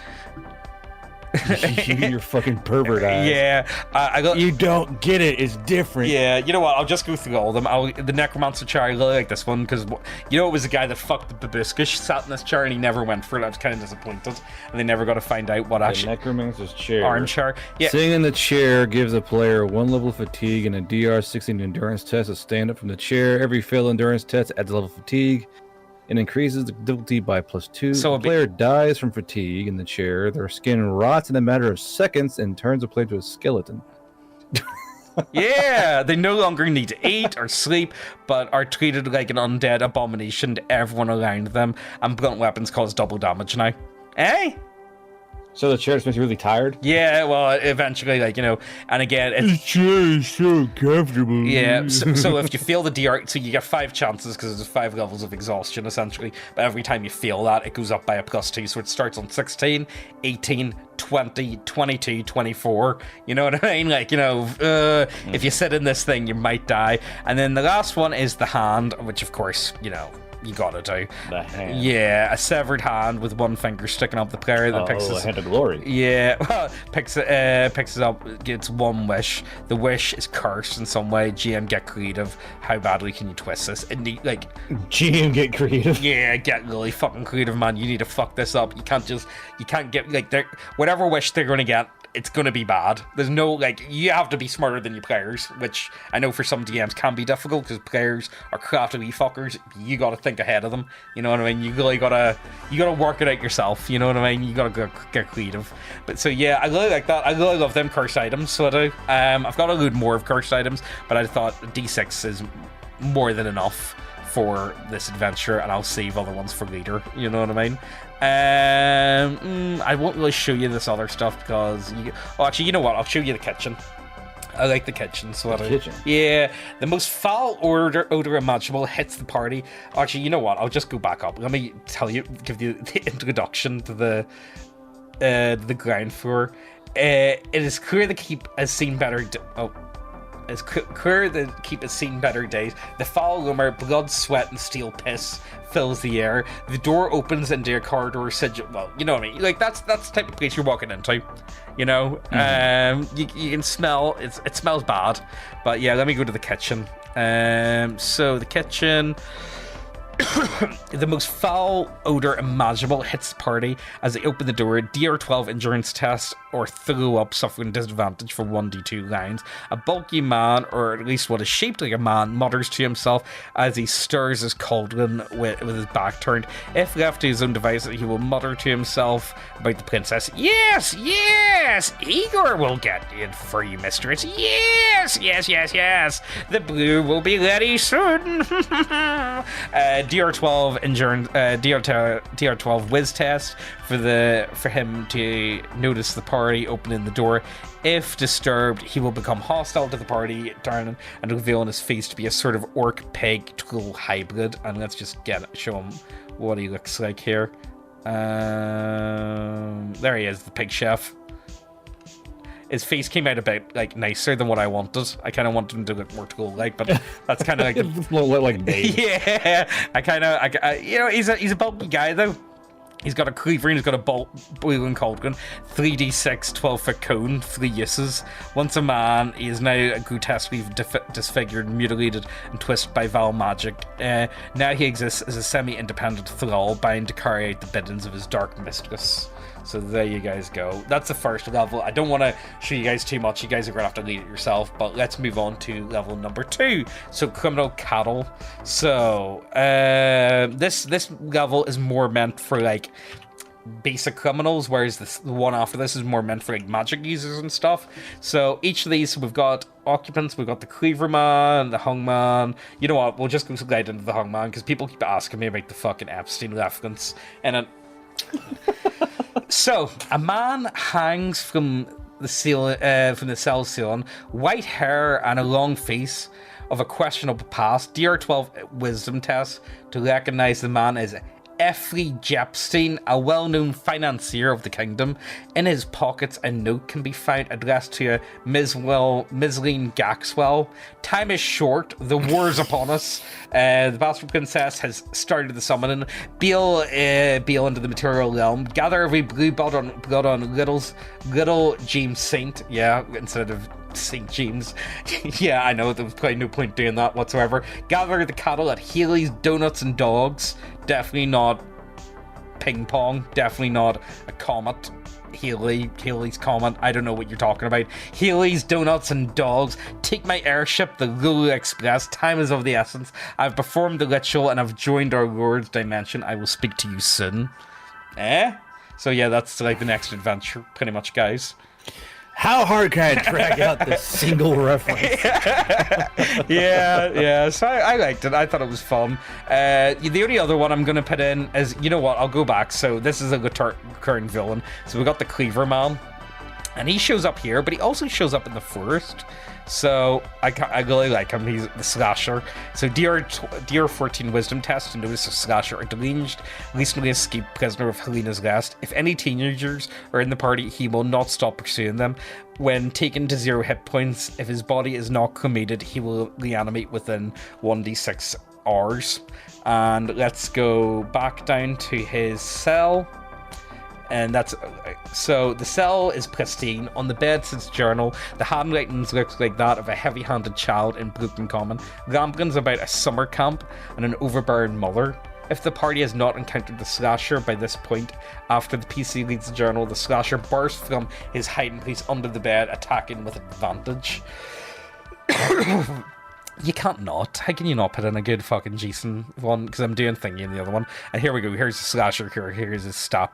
Speaker 2: Your fucking pervert eyes.
Speaker 1: Yeah, I got.
Speaker 2: You don't get it. It's different.
Speaker 1: Yeah, you know what? I'll just go through all of them. The Necromancer chair, I really like this one because, you know, it was a guy that fucked the Babushka, sat in this chair and he never went for it. I was kind of disappointed, and they never got to find out what actually.
Speaker 2: The Necromancer's chair.
Speaker 1: Armchair. Yeah.
Speaker 2: Sitting in the chair gives a player 1 level of fatigue and a DR 16 endurance test to stand up from the chair. Every failed endurance test adds a level of fatigue and increases the difficulty by +2. So if the player dies from fatigue in the chair, their skin rots in a matter of seconds and turns the player to a skeleton.
Speaker 1: Yeah, they no longer need to eat or sleep, but are treated like an undead abomination to everyone around them, and blunt weapons cause double damage now. Eh?
Speaker 2: So the chair just makes you really tired?
Speaker 1: Yeah, well, eventually, like, you know, and again...
Speaker 2: The chair is so comfortable.
Speaker 1: Yeah, so if you fail the DR... So you get 5 chances, because there's 5 levels of exhaustion, essentially. But every time you fail that, it goes up by a +2. So it starts on 16, 18, 20, 22, 24. You know what I mean? Like, you know, if you sit in this thing, you might die. And then the last one is the hand, which, of course, you know... You gotta do.
Speaker 2: The hand.
Speaker 1: Yeah, a severed hand with one finger sticking up the player that picks
Speaker 2: a hand of glory.
Speaker 1: Yeah, well, picks it up, gets 1 wish. The wish is cursed in some way. GM, get creative. How badly can you twist this? It need, like,
Speaker 2: GM, get creative.
Speaker 1: Yeah, get really fucking creative, man. You need to fuck this up. You can't get, like, whatever wish they're gonna get, it's gonna be bad. There's no, like, you have to be smarter than your players, which I know for some DMs can be difficult because players are crafty fuckers. You gotta think ahead of them. You know what I mean? You really gotta work it out yourself. You know what I mean? You gotta get creative. But so yeah, I really like that. I really love them cursed items. So I do. I've got a load more of cursed items, but I thought D6 is more than enough for this adventure, and I'll save other ones for later. You know what I mean? I won't really show you this other stuff because actually, you know what? I'll show you the kitchen. I like the kitchen. So
Speaker 2: kitchen.
Speaker 1: Yeah, the most foul odor imaginable hits the party. Actually, you know what? I'll just go back up. Let me give you the introduction to the ground floor. It is clear to keep as seen better. It's clear to keep it seen better days. The foul rumor, blood, sweat, and steel piss fills the air. The door opens into a corridor. Well, you know what I mean. Like that's the type of place you're walking into. You know, you can smell. It smells bad, but yeah. Let me go to the kitchen. So the kitchen. The most foul odor imaginable hits the party as they open the door. DR12 endurance test or throw up, suffering disadvantage for 1d2 lines. A bulky man, or at least what is shaped like a man, mutters to himself as he stirs his cauldron with his back turned. If left to his own devices, he will mutter to himself about the princess. Yes, Igor will get it for you, mistress. Yes. The brew will be ready soon. DR12 endurance, DR12 whiz test for him to notice the party opening the door. If disturbed, he will become hostile to the party, turn and reveal his face to be a sort of orc pig troll hybrid. And let's just show him what he looks like here. There he is, the pig chef. His face came out a bit like nicer than what I wanted. I kind of wanted him to look more troll-like, but that's kind of like
Speaker 2: like Dave.
Speaker 1: Yeah, you know, he's a bulky guy though. He's got a cleaver and he's got a boiling cauldron, 3d6 12-foot cone, 3 uses. Once a man, he is now grotesquely disfigured, mutilated, and twisted by vile magic. Now he exists as a semi-independent thrall, bound to carry out the biddings of his dark mistress. So there you guys go. That's the first level. I don't want to show you guys too much. You guys are going to have to read it yourself. But let's move on to level number 2. So criminal cattle. So this level is more meant for like basic criminals, whereas the one after this is more meant for like magic users and stuff. So each of these, we've got occupants, we've got the cleaver man, the hung man. You know what? We'll just go slide into the hung man because people keep asking me about the fucking Epstein reference. And so, a man hangs from the cell ceiling, white hair and a long face of a questionable past. DR12 wisdom test to recognize the man as Effrey Jepstein, a well-known financier of the kingdom. In his pockets, a note can be found addressed to a Misleen Gaxwell. Time is short. The war's upon us. The Bastard Princess has started the summoning. Bail into the material realm. Gather every blue blood on little James Saint. Yeah, instead of St. James. Yeah, I know, there was probably no point doing that whatsoever. Gather the cattle at Haley's Donuts and Dogs. Definitely not ping pong. Definitely not a comet. Haley's comet. I don't know what you're talking about. Haley's Donuts and Dogs. Take my airship, the Lulu Express. Time is of the essence. I've performed the ritual and I've joined our Lord's dimension. I will speak to you soon. So yeah, that's like the next adventure, pretty much, guys.
Speaker 2: How hard can I drag out this single reference?
Speaker 1: Yeah. So I liked it. I thought it was fun. The only other one I'm going to put in is, you know what, I'll go back. So this is a recurring villain. So we got the Cleaver Man. And he shows up here, but he also shows up in the forest. So I really like him. He's the slasher. So DR 14 wisdom test to notice a slasher, a deranged, recently escaped prisoner of Helena's Rest. If any teenagers are in the party, he will not stop pursuing them. When taken to 0 hit points, if his body is not cremated, he will reanimate within 1d6 hours. And let's go back down to his cell. And that's so the cell is pristine. On the bed sits journal. The handwriting looks like that of a heavy-handed child in broken common. Ramblings about a summer camp and an overbearing mother. If the party has not encountered the slasher by this point, after the PC reads the journal, the slasher bursts from his hiding place under the bed, attacking with advantage. You can't not. How can you not put in a good fucking Jason one? Because I'm doing thingy in the other one. And here we go. Here's the slasher. Here's his stat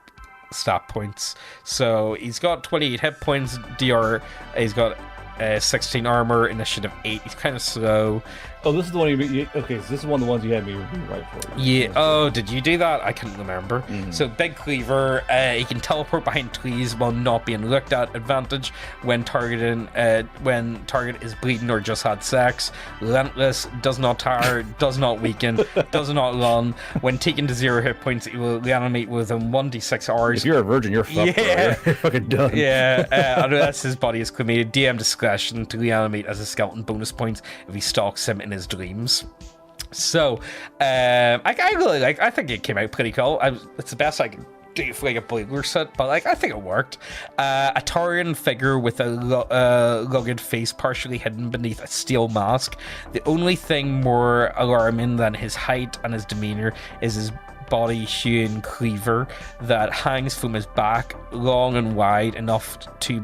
Speaker 1: points. So he's got 28 hit points. He's got 16 armor, initiative 8. He's kind of slow.
Speaker 2: Oh, this is the one okay, so this is one of the ones you had me rewrite for.
Speaker 1: Yeah. Oh, did you do that? I couldn't remember. So Big Cleaver, he can teleport behind trees while not being looked at. Advantage when target is bleeding or just had sex. Relentless, does not tire, does not weaken, does not run. When taken to 0 hit points, he will reanimate within 1d6 hours.
Speaker 2: If you're a virgin, you're fucked. Yeah. You're fucking done.
Speaker 1: Yeah. Unless his body is cremated. DM discretion to reanimate as a skeleton. Bonus points if he stalks him in his dreams. So I really like. I think it came out pretty cool. It's the best I could do for like a boiler set, but like I think it worked. A Taurian figure with a rugged face partially hidden beneath a steel mask. The only thing more alarming than his height and his demeanor is his body-hewn cleaver that hangs from his back, long and wide enough to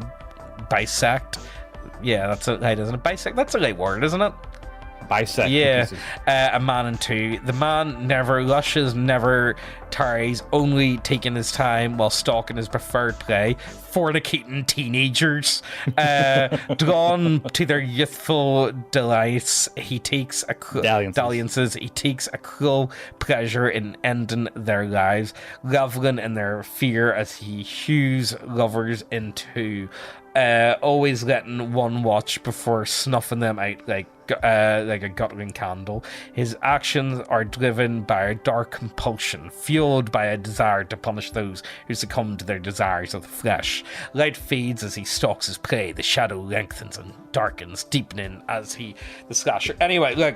Speaker 1: bisect. Yeah, that's a right, isn't it? Bisect. That's a right word, isn't it?
Speaker 2: Bisect.
Speaker 1: Yeah, a man in two. The man never rushes, never tarries, only taking his time while stalking his preferred prey, fornicating teenagers. Drawn to their youthful delights, he takes dalliances. He takes a cruel pleasure in ending their lives, reveling in their fear as he hews lovers in two. Always letting one watch before snuffing them out like a guttering candle. His actions are driven by a dark compulsion, fueled by a desire to punish those who succumb to their desires of the flesh. Light fades as he stalks his prey. The shadow lengthens and darkens, deepening as the slasher. Anyway, look.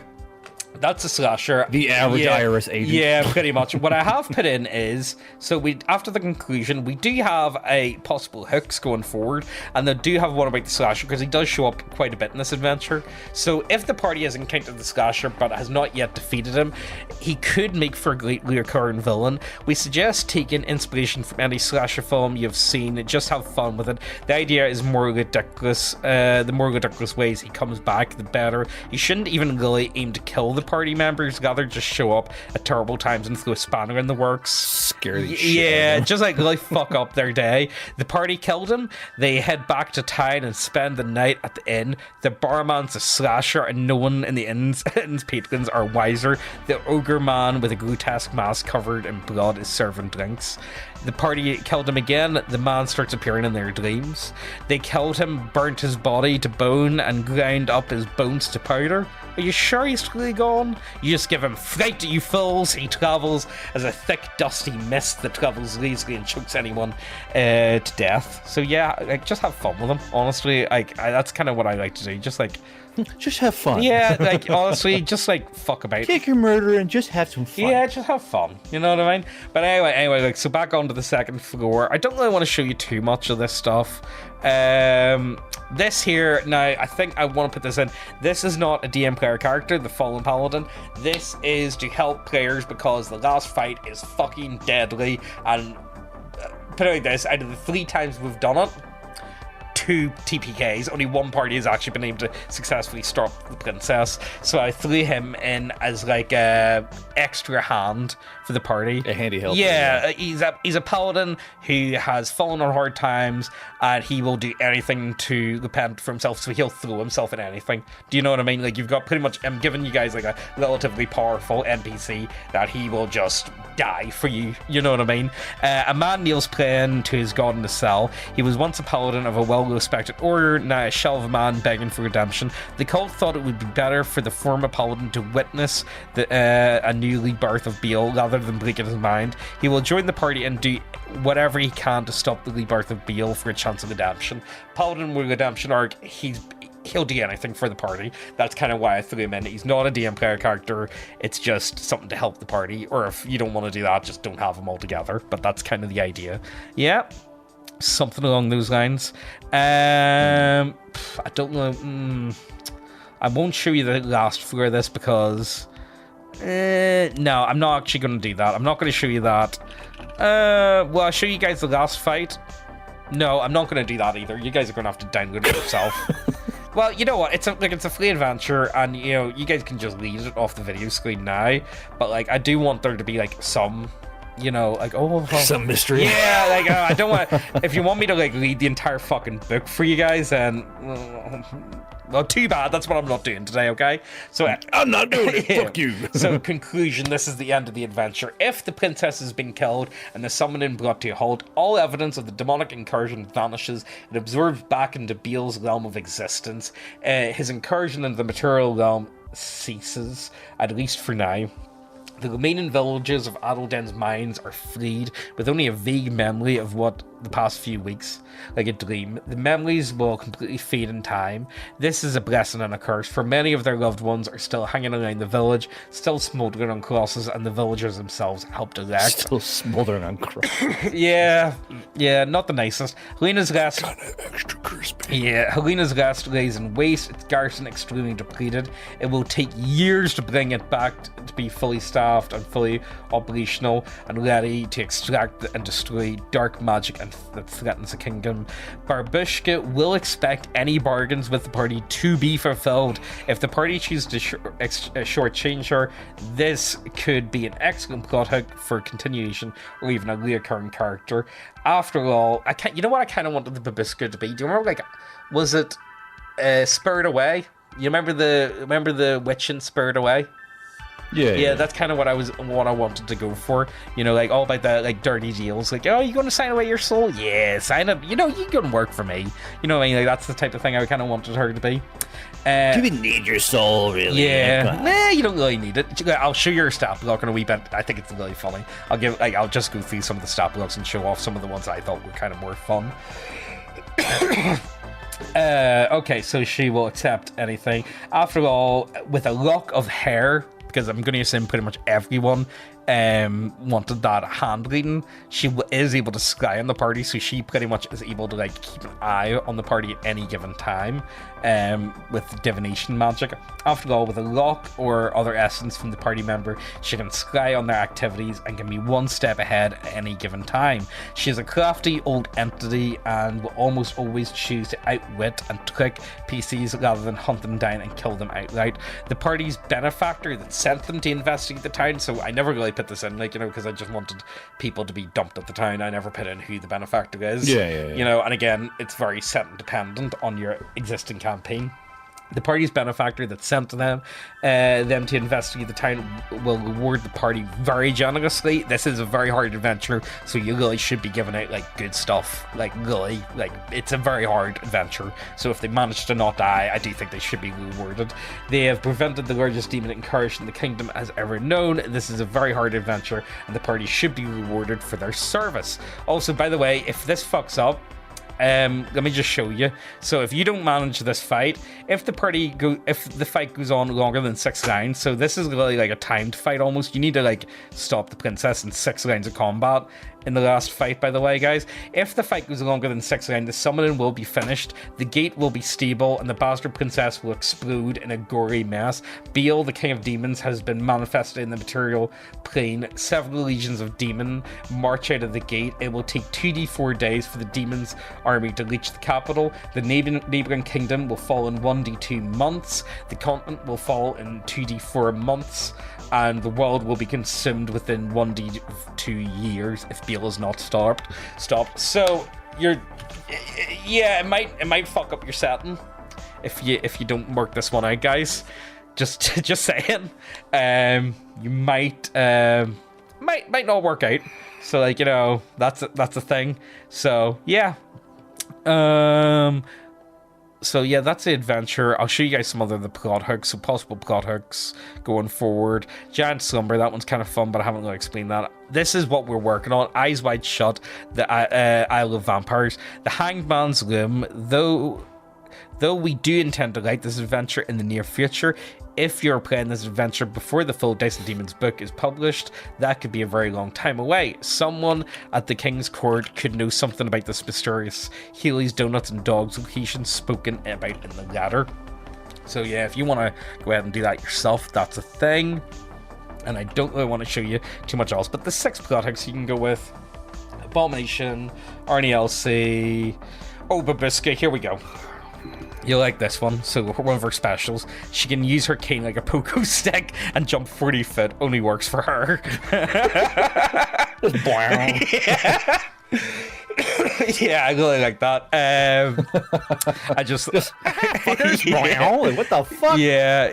Speaker 1: That's a slasher.
Speaker 2: The average IRS agent.
Speaker 1: Yeah, pretty much. What I have put in is, so after the conclusion, we do have a possible hooks going forward, and they do have one about the slasher, because he does show up quite a bit in this adventure. So if the party has encountered the slasher, but has not yet defeated him, he could make for a greatly recurring villain. We suggest taking inspiration from any slasher film you've seen, just have fun with it. The idea is more ridiculous. The more ridiculous ways he comes back, the better. You shouldn't even really aim to kill the party members, rather just show up at terrible times and throw a spanner in the works.
Speaker 2: Scary shit.
Speaker 1: Yeah, just like really fuck up their day. The party killed him. They head back to town and spend the night at the inn. The barman's a slasher, and no one in the inn's patrons are wiser. The ogre man with a grotesque mask covered in blood is serving drinks. The party killed him again. The man starts appearing in their dreams. They killed him, burnt his body to bone, and ground up his bones to powder. Are you sure he's really gone? You just give him fright, you fools. He travels as a thick, dusty mist that travels lazily and chokes anyone to death. So yeah, like, just have fun with him. Honestly, that's kind of what I like to do.
Speaker 2: Just have fun.
Speaker 1: Yeah, like, honestly, just, like, fuck about.
Speaker 2: Take your murder and just have some fun.
Speaker 1: Yeah, just have fun. You know what I mean? But anyway, like, so back onto the second floor. I don't really want to show you too much of this stuff. This here, now, I think I want to put this in. This is not a DM player character, the Fallen Paladin. This is to help players because the last fight is fucking deadly. And put it like this, out of the 3 times we've done it, 2 TPKs. Only one party has actually been able to successfully stop the princess. So I threw him in as like a extra hand for the party.
Speaker 2: A handy helper.
Speaker 1: Yeah, he's a paladin who has fallen on hard times, and he will do anything to repent for himself. So he'll throw himself in anything. Do you know what I mean? Like, you've got pretty much. I'm giving you guys like a relatively powerful NPC that he will just die for you. You know what I mean? A man kneels praying to his god in the cell. He was once a paladin of a well-respected order, now a shell of a man begging for redemption. The cult thought it would be better for the former paladin to witness a new rebirth of Beal rather than breaking his mind. He will join the party and do whatever he can to stop the rebirth of Beal for a chance of redemption. Paladin with redemption arc, he'll do anything for the party. That's kind of why I threw him in. He's not a DM player character. It's just something to help the party. Or if you don't want to do that, just don't have him all together. But that's kind of the idea. Yeah. Something along those lines. I don't know. I won't show you the last floor of this because... no, I'm not actually going to do that. I'm not going to show you that. Well, I'll show you guys the last fight. No, I'm not going to do that either. You guys are going to have to download it yourself. Well, you know what? It's a free adventure, and you know you guys can just read it off the video screen now. But like, I do want there to be like some, you know, like
Speaker 2: some mystery.
Speaker 1: Yeah, like I don't want. If you want me to like read the entire fucking book for you guys, then well, too bad. That's what I'm not doing today. Okay, so
Speaker 2: I'm not doing it.
Speaker 1: Yeah.
Speaker 2: Fuck you.
Speaker 1: So, conclusion: this is the end of the adventure. If the princess has been killed and the summoning brought to a halt, all evidence of the demonic incursion vanishes. It absorbs back into Beal's realm of existence. His incursion into the material realm ceases, at least for now. The remaining villages of Adelden's mines are freed, with only a vague memory of what the past few weeks, like a dream. The memories will completely fade in time. This is a blessing and a curse, for many of their loved ones are still hanging around the village, still smouldering on crosses, and the villagers themselves help direct.
Speaker 2: Still smouldering on crosses.
Speaker 1: Yeah, not the nicest. Helena's rest...
Speaker 2: Kind of extra crispy.
Speaker 1: Yeah, Helena's rest lays in waste, its garrison extremely depleted. It will take years to bring it back to be fully staffed and fully operational and ready to extract and destroy dark magic and that threatens the kingdom. Babushka will expect any bargains with the party to be fulfilled. If the party chooses to shortchange her, this could be an excellent plot hook for continuation or even a reoccurring character. After all, you know what I kind of wanted the Babushka to be? Do you remember, like, was it Spirit Away? You remember the witch in Spirit Away? Yeah, that's kind of what I wanted to go for. You know, like all about the like dirty deals. Like, oh, you going to sign away your soul? Yeah, sign up. You know, you can work for me. You know what I mean? Like, that's the type of thing I kind of wanted her to be.
Speaker 2: Do you need your soul, really?
Speaker 1: Yeah. Nah, you don't really need it. I'll show you your stat block in a wee bit. I think it's really funny. I'll just go through some of the stat blocks and show off some of the ones that I thought were kind of more fun. Okay, so she will accept anything. After all, with a lock of hair, because I'm going to assume pretty much everyone wanted that hand reading, she is able to scry on the party, so she pretty much is able to like keep an eye on the party at any given time with divination magic. After all, with a lock or other essence from the party member, she can scry on their activities and can be one step ahead at any given time. She is a crafty old entity and will almost always choose to outwit and trick PCs rather than hunt them down and kill them outright. The party's benefactor that sent them to investigate the town, so I never really put this in, like, you know, because I just wanted people to be dumped at the town. I never put in who the benefactor is.
Speaker 2: Yeah.
Speaker 1: You know, and again, it's very set and dependent on your existing campaign. The party's benefactor that sent to them to investigate the town will reward the party very generously. This is a very hard adventure, so you really should be giving out like good stuff. Like really, like it's a very hard adventure. So if they manage to not die, I do think they should be rewarded. They have prevented the largest demon incursion the kingdom has ever known. This is a very hard adventure, and the party should be rewarded for their service. Also, by the way, if this fucks up, let me just show you. So if you don't manage this fight, if the fight goes on longer than 6 rounds, so this is really like a timed fight almost. You need to like stop the princess in 6 rounds of combat in the last fight, by the way, guys. If the fight goes longer than 6 rounds, the summoning will be finished, the gate will be stable, and the bastard princess will explode in a gory mess. Baal, the king of demons, has been manifested in the material plane. Several legions of demon march out of the gate. It will take 2d4 days for the demons army to reach the capital. The neighboring kingdom will fall in 1d2 months. The continent will fall in 2d4 months. And the world will be consumed within 1d2 years if Baal is not stopped. So it might fuck up your setting if you don't work this one out, guys. Just saying. You might not work out. So like, you know, that's a thing. So yeah. So yeah, that's the adventure. I'll show you guys some other the plot hooks, so possible plot hooks going forward. Giant Slumber, that one's kind of fun, but I haven't really explained that. This is what we're working on. Eyes Wide Shut, the Isle of Vampires, the Hangman's Loom. Though we do intend to write this adventure in the near future, if you're playing this adventure before the full Dice and Demons book is published, that could be a very long time away. Someone at the King's Court could know something about this mysterious Healy's Donuts and Dogs location spoken about in the letter. So yeah, if you want to go ahead and do that yourself, that's a thing. And I don't really want to show you too much else, but the 6 plot hooks you can go with: Abomination, Arnie Elsie, Babushka, here we go. You'll like this one. So one of her specials, she can use her cane like a pogo stick and jump 40 feet. Only works for her. Yeah, I really like that. I just
Speaker 2: fuckers. What the fuck?
Speaker 1: Yeah.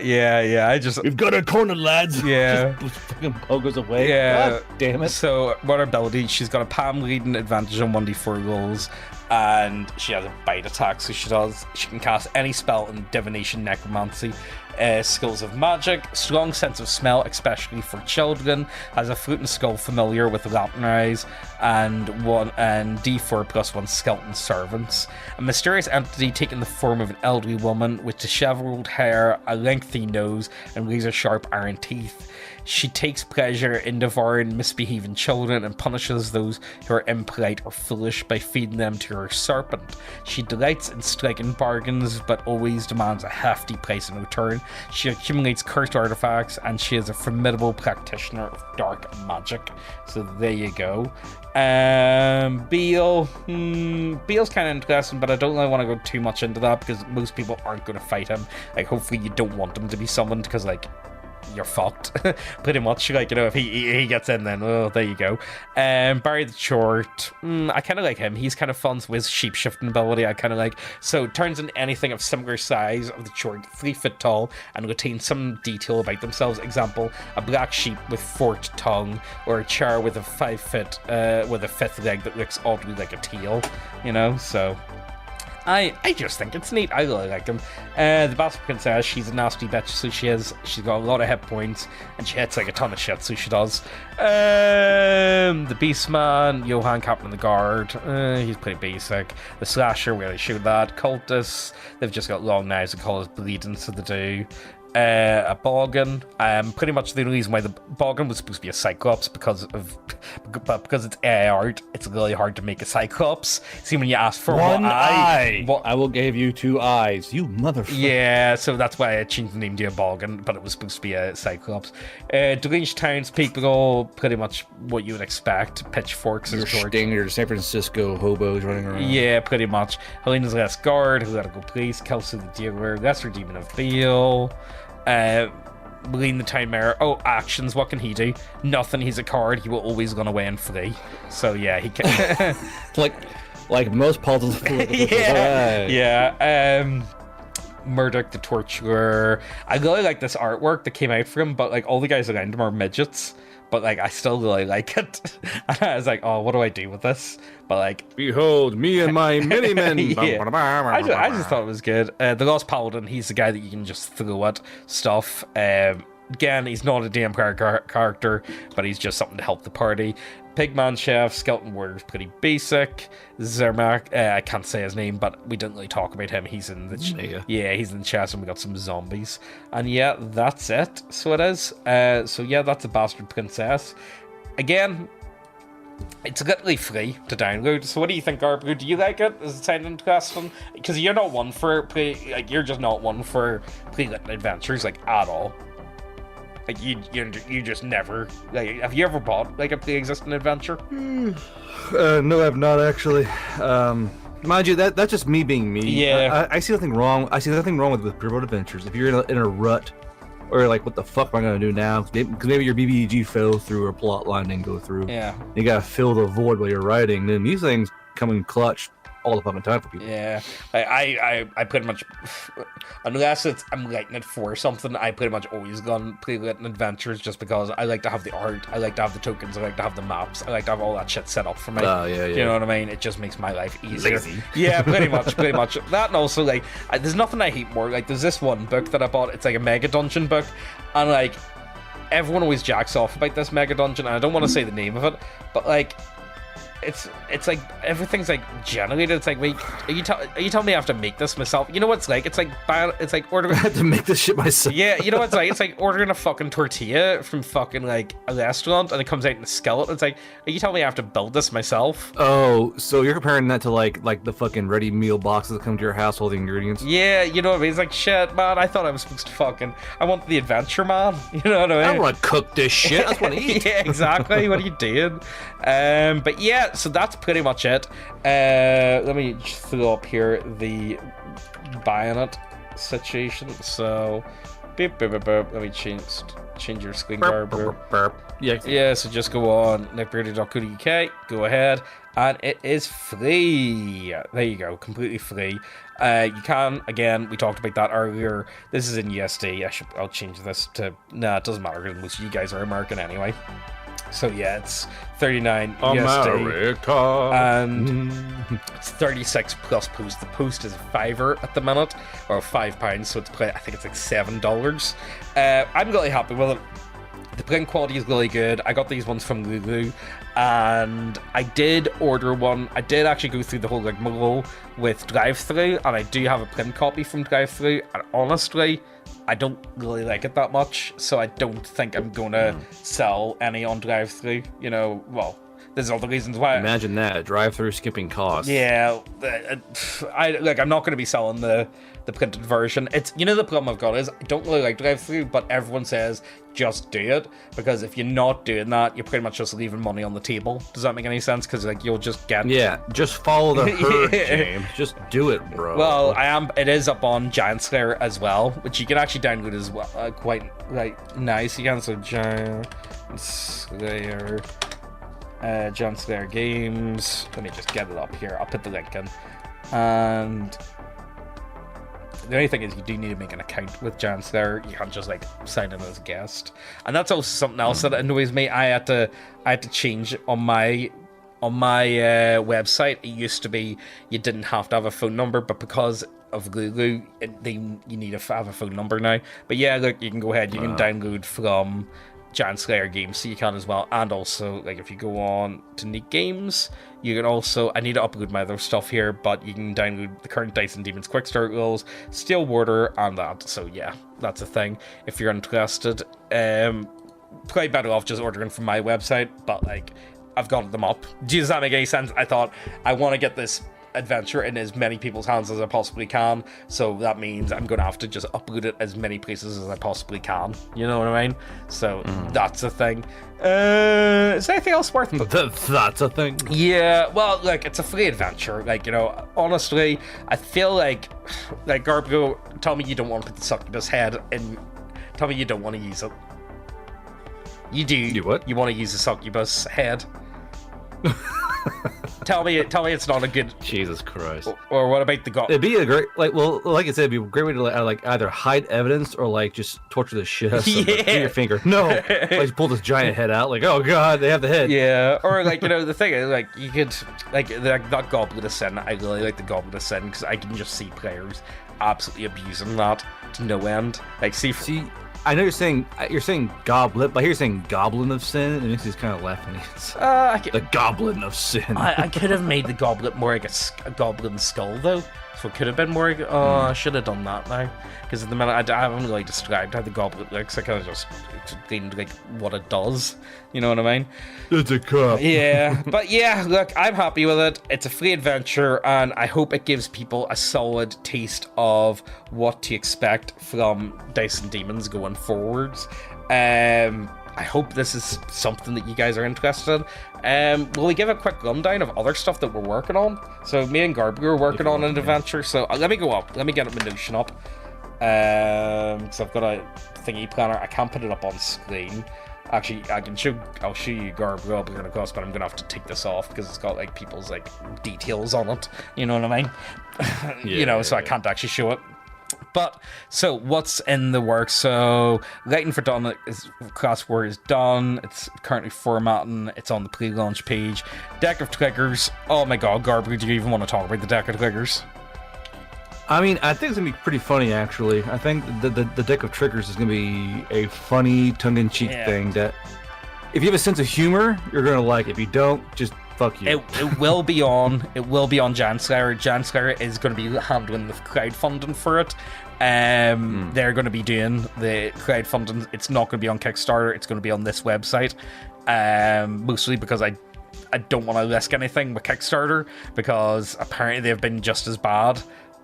Speaker 2: We've got our corner, lads.
Speaker 1: Yeah.
Speaker 2: Just fucking pogos away.
Speaker 1: Yeah.
Speaker 2: God damn it.
Speaker 1: So what her ability? She's got a palm leading advantage on 1d4 rolls. And she has a bite attack, so she can cast any spell in divination, necromancy, skills of magic, strong sense of smell, especially for children, has a flute and skull familiar with Latin eyes, and D4 plus 1 skeleton servants. A mysterious entity taking the form of an elderly woman with disheveled hair, a lengthy nose, and razor sharp iron teeth. She takes pleasure in devouring misbehaving children and punishes those who are impolite or foolish by feeding them to her serpent. She delights in striking bargains, but always demands a hefty price in return. She accumulates cursed artifacts, and she is a formidable practitioner of dark magic. So there you go. Baal. Baal's kind of interesting, but I don't really want to go too much into that because most people aren't going to fight him. Like, hopefully you don't want him to be summoned because, like, you're fucked. Pretty much. Like, you know, if he gets in, then there you go. Barry the Short, I kind of like him. He's kind of fun with his shape-shifting ability. I kind of like. So turns into anything of similar size of the Short, 3 foot tall, and retain some detail about themselves. Example: a black sheep with forked tongue, or a chair with a 5 foot with a 5th leg that looks oddly like a tail. You know, so. I just think it's neat. I really like him. The Bastard Princess, she's a nasty bitch, so she's got a lot of hit points, and she hits like a ton of shit, so she does. The Beastman, Johann, Captain of the Guard, he's pretty basic. The Slasher, we already showed that. Cultists, they've just got long knives and call us bleeding, so they do. A Boggin. Pretty much the only reason why the Boggin was supposed to be a Cyclops because it's AI art, it's really hard to make a Cyclops. See, when you ask for
Speaker 2: one eye, I will give you 2 eyes, you motherfucker.
Speaker 1: Yeah, so that's why I changed the name to a Boggin, but it was supposed to be a Cyclops. Deranged townspeople, pretty much what you would expect. Pitchforks
Speaker 2: your Stinger, San Francisco hobos running around.
Speaker 1: Yeah, pretty much. Helena's Last Guard, Heretical Police, Kelsey the Dealer, Lesser Demon of Baal. Lean the Time Mayor. Actions, what can he do? Nothing, he's a card, he will always run away and flee. So yeah, he can.
Speaker 2: like most political.
Speaker 1: Yeah. Murdoch the Torturer. I really like this artwork that came out for him, but like all the guys around him are midgets. But like I still really like it. And I was like, oh, what do I do with this? But like,
Speaker 2: behold me and my mini men.
Speaker 1: Yeah. I just thought it was good. The Lost Paladin, he's the guy that you can just throw at stuff. Again, he's not a damn character, but he's just something to help the party. Pigman Chef, Skeleton Warrior's pretty basic. Zermac, I can't say his name, but we didn't really talk about him. He's in the he's in the chest, and we got some zombies. And yeah, that's it. So it is. So yeah, that's a Bastard Princess. Again, it's literally free to download. So what do you think, Garbu? Do you like it? Does it sound interesting? Because you're not one for you're just not one for pre-written adventures like at all. Like you just never like. Have you ever bought like a pre-existing adventure?
Speaker 2: No, I've not actually. Mind you, that's just me being me.
Speaker 1: Yeah.
Speaker 2: I see nothing wrong. I see nothing wrong with pre-wrote adventures. If you're in a rut, or like, what the fuck am I gonna do now? Because maybe your BBG fell through or plot line didn't go through.
Speaker 1: Yeah.
Speaker 2: You gotta fill the void while you're writing. Then these things come in clutch all the fucking time for people.
Speaker 1: Yeah, I pretty much, unless I'm writing it for something, I pretty much always gone pre-written adventures just because I like to have the art, I like to have the tokens, I like to have the maps, I like to have all that shit set up for me.
Speaker 2: Yeah.
Speaker 1: You know what I mean? It just makes my life easier.
Speaker 2: Lazy.
Speaker 1: Yeah, pretty much. That, and also like, there's nothing I hate more. Like, there's this one book that I bought. It's like a mega dungeon book, and like everyone always jacks off about this mega dungeon, and I don't want to say the name of it, but like, it's like everything's like generated. It's like, wait, are you telling me I have to make this myself? You know what it's like? It's like ordering.
Speaker 2: I had to make this shit myself.
Speaker 1: Yeah, you know what it's like? It's like ordering a fucking tortilla from fucking like a restaurant, and it comes out in a skillet. It's like, are you telling me I have to build this myself?
Speaker 2: Oh, so you're comparing that to like the fucking ready meal boxes that come to your house, all the ingredients?
Speaker 1: Yeah, you know what I mean? It's like, shit, man. I thought I was supposed to I want the adventure, man. You know what I mean?
Speaker 2: I don't want to cook this shit. I just want to eat.
Speaker 1: Yeah, exactly. What are you doing? But yeah. So that's pretty much it. Let me just throw up here the Bayonet situation. So, beep. Let me change your screen guard. Yeah. So just go on neckbeardia.co.uk. Go ahead, and it is free. There you go, completely free. You can, again, we talked about that earlier. This is in USD. I'll change this to. Nah, it doesn't matter because most of you guys are American anyway. So yeah, it's 39
Speaker 2: America.
Speaker 1: USD, and it's 36 plus post. The post is $5 at the minute, or £5. So it's I think it's like $7. I'm really happy with it. The print quality is really good. I got these ones from Lulu, and I did order one. I did actually go through the whole rigmarole with Drive-Thru, and I do have a print copy from Drive-Thru. And honestly, I don't really like it that much, so I don't think I'm gonna sell any on Drive-Thru. You know, well, there's other reasons why.
Speaker 2: Imagine that, Drive-Thru skipping costs.
Speaker 1: Yeah, I'm not gonna be selling the printed version. It's, you know, the problem I've got is I don't really like Drive-Thru, but everyone says just do it, because if you're not doing that, you're pretty much just leaving money on the table. Does that make any sense? Because like you'll just get
Speaker 2: just follow the herd, James. Just do it, bro.
Speaker 1: Well, it is up on Giant Slayer as well, which you can actually download as well. Quite like nice. You can, so Giant Slayer. Giant Slayer Games. Let me just get it up here. I'll put the link in. And the only thing is, you do need to make an account with Giant Slayer. You can't just like sign in as a guest. And that's also something else that annoys me. I had to change on my website. It used to be you didn't have to have a phone number, but because of Lulu, you need to have a phone number now. But yeah, look, you can go ahead. You can download from Giant Slayer Games, so you can as well. And also, like, if you go on to Neat Games, you can also, I need to upload my other stuff here, but you can download the current Dice and Demons Quick Start rules, Steel Water, and that. So yeah, that's a thing if you're interested. Probably better off just ordering from my website, but like, I've got them up. Does that make any sense? I thought, I want to get this adventure in as many people's hands as I possibly can, so that means I'm gonna have to just upload it as many places as I possibly can, you know what I mean? So that's a thing. Is there anything else worth it?
Speaker 2: That's a thing.
Speaker 1: Yeah, well, like, it's a free adventure. Like, you know, honestly, I feel like Garbo, tell me you don't want to put the succubus head in. Tell me you don't want to use it. You do.
Speaker 2: You what?
Speaker 1: You want to use the succubus head. tell me it's not a good.
Speaker 2: Jesus Christ.
Speaker 1: Or what about the
Speaker 2: It'd be a great, like I said, it'd be a great way to like either hide evidence or like just torture the shit out of somebody. Give your finger. No, like pull this giant head out. Like, oh god, they have the head.
Speaker 1: Yeah, or like the thing is, like you could that Goblet of Sin. I really like the Goblet of Sin because I can just see players absolutely abusing that to no end. Like, see.
Speaker 2: I know you're saying goblet, but I hear you're saying goblin of sin, and it makes me kind of laugh. The goblin of sin.
Speaker 1: I could have made the goblet more like a goblin skull, though. So it could have been more like, I should have done that now. Because at the minute, I haven't really described how the goblet looks. I kind of just explained, like, what it does. You know what I mean?
Speaker 2: It's a cup.
Speaker 1: Yeah. But yeah, look, I'm happy with it. It's a free adventure, and I hope it gives people a solid taste of what to expect from Dice and Demons going forwards. I hope this is something that you guys are interested in. Will we give a quick rundown of other stuff that we're working on? So me and Garby are working on an adventure. So let me go up. Let me get my notion up. Because I've got a thingy planner. I can't put it up on screen. Actually, I'll show you Garby up here across, but I'm gonna have to take this off because it's got like people's like details on it. You know what I mean? So I can't actually show it. But, so, what's in the works? So, Lighting for Dawn class 4 is done. It's currently formatting. It's on the pre-launch page. Deck of Triggers. Oh my god, Garby, do you even want to talk about the Deck of Triggers?
Speaker 2: I mean, I think it's going to be pretty funny, actually. I think the Deck of Triggers is going to be a funny, tongue-in-cheek thing that, if you have a sense of humor, you're going to like it. If you don't, just... fuck you.
Speaker 1: It will be on. It will be on Janslayer. Janslayer is going to be handling the crowdfunding for it. They're going to be doing the crowdfunding. It's not going to be on Kickstarter. It's going to be on this website. Mostly because I don't want to risk anything with Kickstarter because apparently they've been just as bad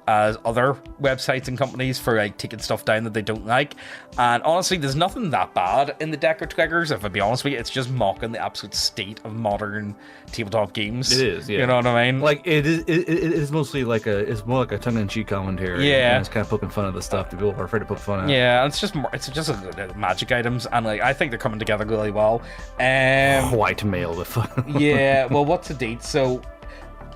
Speaker 1: as other websites and companies for like taking stuff down that they don't like. And honestly, there's nothing that bad in the Deck of Triggers, if I be honest with you. It's just mocking the absolute state of modern tabletop games.
Speaker 2: It is, yeah.
Speaker 1: You know what I mean?
Speaker 2: Like it is mostly like it's more like a tongue-in-cheek commentary.
Speaker 1: Yeah,
Speaker 2: and it's kind of poking fun at the stuff that people are afraid to poke fun at.
Speaker 1: Yeah, it's just magic items, and like I think they're coming together really well.
Speaker 2: White male with fun.
Speaker 1: Yeah, well, what's the date? So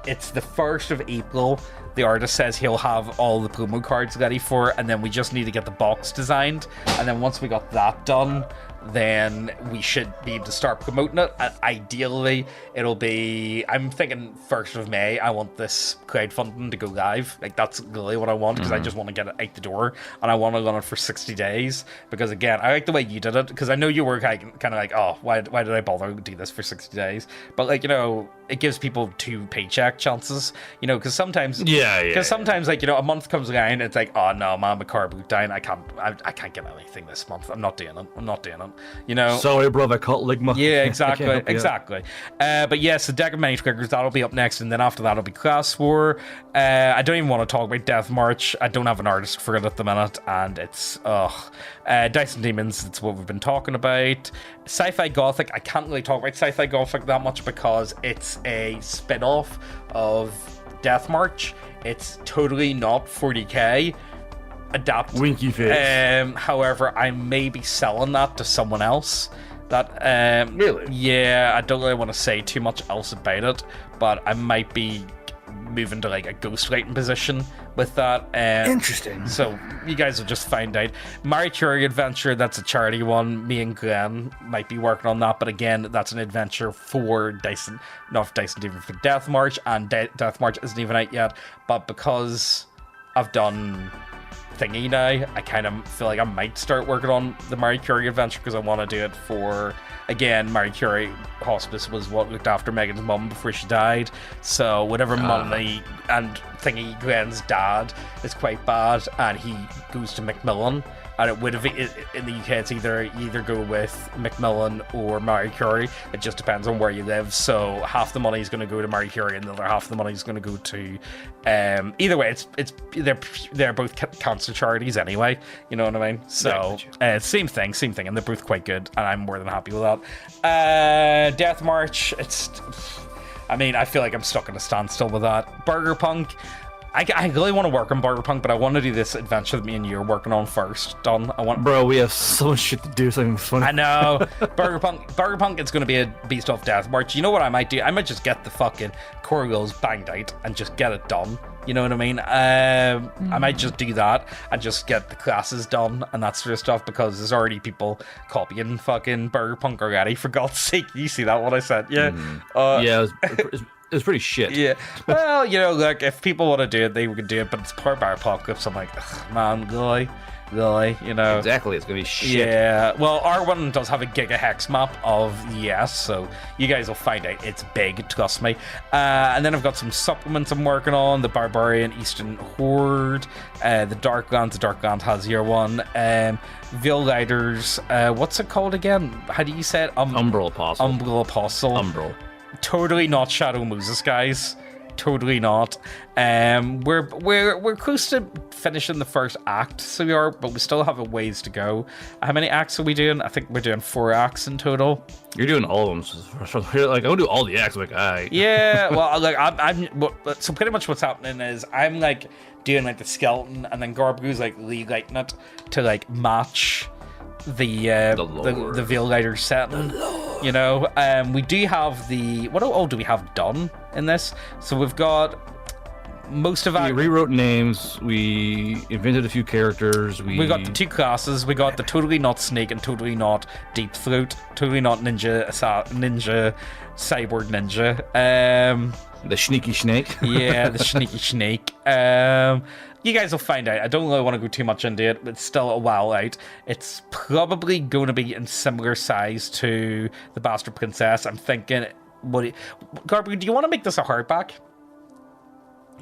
Speaker 1: it's the 1st of April. The artist says he'll have all the promo cards ready for it, and then we just need to get the box designed. And then once we got that done, then we should be able to start promoting it. And ideally, it'll be... I'm thinking 1st of May, I want this crowdfunding to go live. Like, that's really what I want, because I just want to get it out the door, and I want to run it for 60 days. Because, again, I like the way you did it, because I know you were kind of like, oh, why did I bother to do this for 60 days? But, like, it gives people 2 paycheck chances, because sometimes... sometimes, like, a month comes around, it's like, oh, no, man, my car broke down. I can't get anything this month. I'm not doing it.
Speaker 2: Sorry, brother, caught ligma.
Speaker 1: Yeah, exactly. But yes, the Deck of Many Triggers, that'll be up next, and then after that, it'll be Class War. I don't even want to talk about Death March. I don't have an artist for it at the minute, and it's Dice and Demons. It's what we've been talking about. Sci-Fi Gothic. I can't really talk about Sci-Fi Gothic that much because it's a spin-off of Death March. It's totally not 40k. Adapt.
Speaker 2: Winky face.
Speaker 1: However, I may be selling that to someone else.
Speaker 2: Really?
Speaker 1: Yeah, I don't really want to say too much else about it, but I might be moving to like a ghostwriting position with that.
Speaker 2: Interesting.
Speaker 1: So you guys will just find out. Marie Curie Adventure, that's a charity one. Me and Glenn might be working on that, but again, that's an adventure for Dyson, not for Dyson, even for Death March, and Death March isn't even out yet. But because I've done thingy now, I kind of feel like I might start working on the Marie Curie Adventure because I want to do it for, again, Marie Curie Hospice was what looked after Megan's mum before she died, so whatever money and thingy, Glenn's dad is quite bad, and he goes to Macmillan, and it would have in the UK it's either go with Macmillan or Marie Curie. It just depends on where you live. So half the money is going to go to Marie Curie, and the other half of the money is going to go to. Either way, they're both cancer charities anyway. You know what I mean? So same thing, and they're both quite good, and I'm more than happy with that. Death March. I feel like I'm stuck in a standstill with that. Burger Punk. I really want to work on Burger-Punk, but I want to do this adventure that me and you are working on first. Done.
Speaker 2: Bro, we have so much shit to do. Something funny.
Speaker 1: I know. Burger-Punk is going to be a beast of death march. You know what I might do? I might just get the fucking core goals banged out and just get it done. You know what I mean? I might just do that and just get the classes done and that sort of stuff, because there's already people copying fucking Burger-Punk already. For God's sake, you see that what I said? Yeah.
Speaker 2: Yeah. It was pretty shit.
Speaker 1: Yeah. Well, you know, like, if people want to do it, they can do it, but it's part by apocalypse. I'm like, ugh, man, really, you know.
Speaker 2: Exactly, it's gonna be shit.
Speaker 1: Yeah. Well, R1 does have a gigahex map of the ES, so you guys will find out it's big, trust me. And then I've got some supplements I'm working on: the Barbarian Eastern Horde, the Darklands has year one, Veil Riders. What's it called again? How do you say it?
Speaker 2: Umbral Apostle. Umbral.
Speaker 1: Totally not Shadow Moses, guys. Totally not. We're close to finishing the first act, so we are, but we still have a ways to go. How many acts are we doing? I think we're doing 4 acts in total.
Speaker 2: You're doing all of them. So like, I'll do all the acts. Like,
Speaker 1: yeah. Well, like so pretty much what's happening is I'm like doing like the skeleton, and then Garbru's like relighting it to like match the Veil Rider set, you know. We do have the what all do we have done in this? So we've got most of our...
Speaker 2: We rewrote names, we invented a few characters, we
Speaker 1: got the 2 classes, we got the Totally Not Snake and Totally Not Deep Throat, Totally Not Ninja Cyborg Ninja,
Speaker 2: the Sneaky Snake.
Speaker 1: Yeah, the Sneaky Snake. You guys will find out. I don't really want to go too much into it, but it's still a while out. It's probably going to be in similar size to the Bastard Princess. I'm thinking, Garbu, do you want to make this a hardback?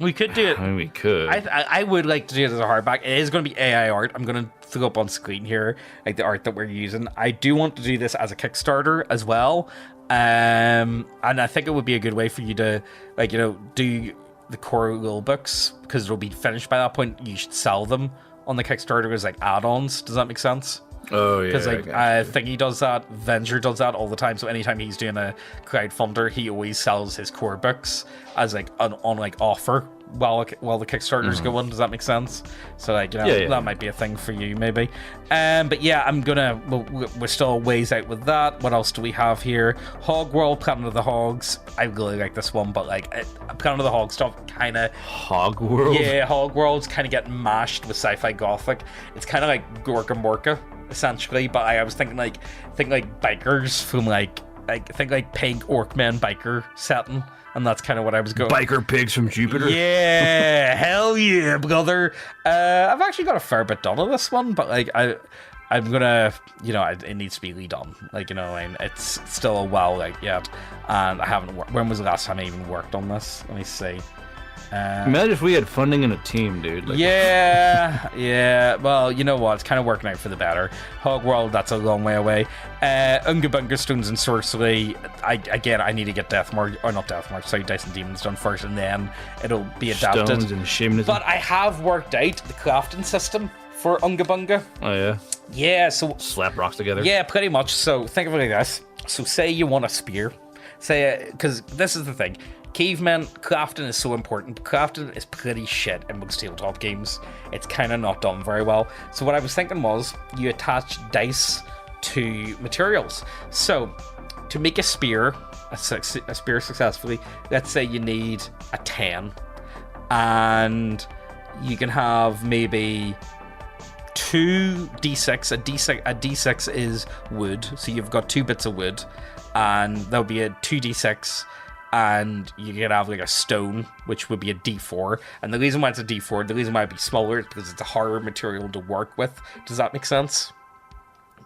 Speaker 1: We could do it.
Speaker 2: I mean, we could.
Speaker 1: I would like to do it as a hardback. It is going to be AI art. I'm going to throw up on screen here, like the art that we're using. I do want to do this as a Kickstarter as well. And I think it would be a good way for you to, like, you know, do the core rule books, because it'll be finished by that point. You should sell them on the Kickstarter as like add-ons. Does that make sense?
Speaker 2: Oh yeah.
Speaker 1: Because like I think he does that. Venger does that all the time. So anytime he's doing a crowdfunder, he always sells his core books as like on like offer while the Kickstarter's going. Does that make sense? So like, you know, that might be a thing for you maybe. But yeah, we're still a ways out with that. What else do we have here? Hogworld, Planet of the Hogs. I really like this one, but like Planet of the Hog stuff kind of...
Speaker 2: Hogworld?
Speaker 1: Yeah, Hogworld's kind of getting mashed with sci-fi gothic. It's kind of like Gorka Morka, essentially, but I was thinking like bikers from like pink Orkman biker setting. And that's kind of what I was going.
Speaker 2: Biker pigs from Jupiter.
Speaker 1: Yeah, hell yeah, brother. I've actually got a fair bit done on this one, but like I'm gonna, you know, it needs to be redone. Like, you know, I mean, it's still a while out yet, and I haven't. When was the last time I even worked on this? Let me see.
Speaker 2: Imagine if we had funding in a team, dude. Like...
Speaker 1: Yeah. Well, you know what? It's kind of working out for the better. Hogworld, that's a long way away. Unga Bunga Stones and Sorcery. I need to get Dice and Demons done first, and then it'll be adapted.
Speaker 2: Stones and Shamanism.
Speaker 1: But I have worked out the crafting system for Unga Bunga.
Speaker 2: Oh yeah.
Speaker 1: Yeah. So
Speaker 2: slap rocks together.
Speaker 1: Yeah, pretty much. So think of it like this. So say you want a spear. Because this is the thing. Caveman, crafting is so important, but crafting is pretty shit in most tabletop games. It's kind of not done very well. So what I was thinking was, you attach dice to materials. So, to make a spear successfully, let's say you need a 10. And you can have maybe 2 d6. A d6 is wood, so you've got 2 bits of wood. And there'll be a 2d6, and you can have like a stone, which would be a d4. And the reason why it's a d4, the reason why it'd be smaller is because it's a harder material to work with. Does that make sense?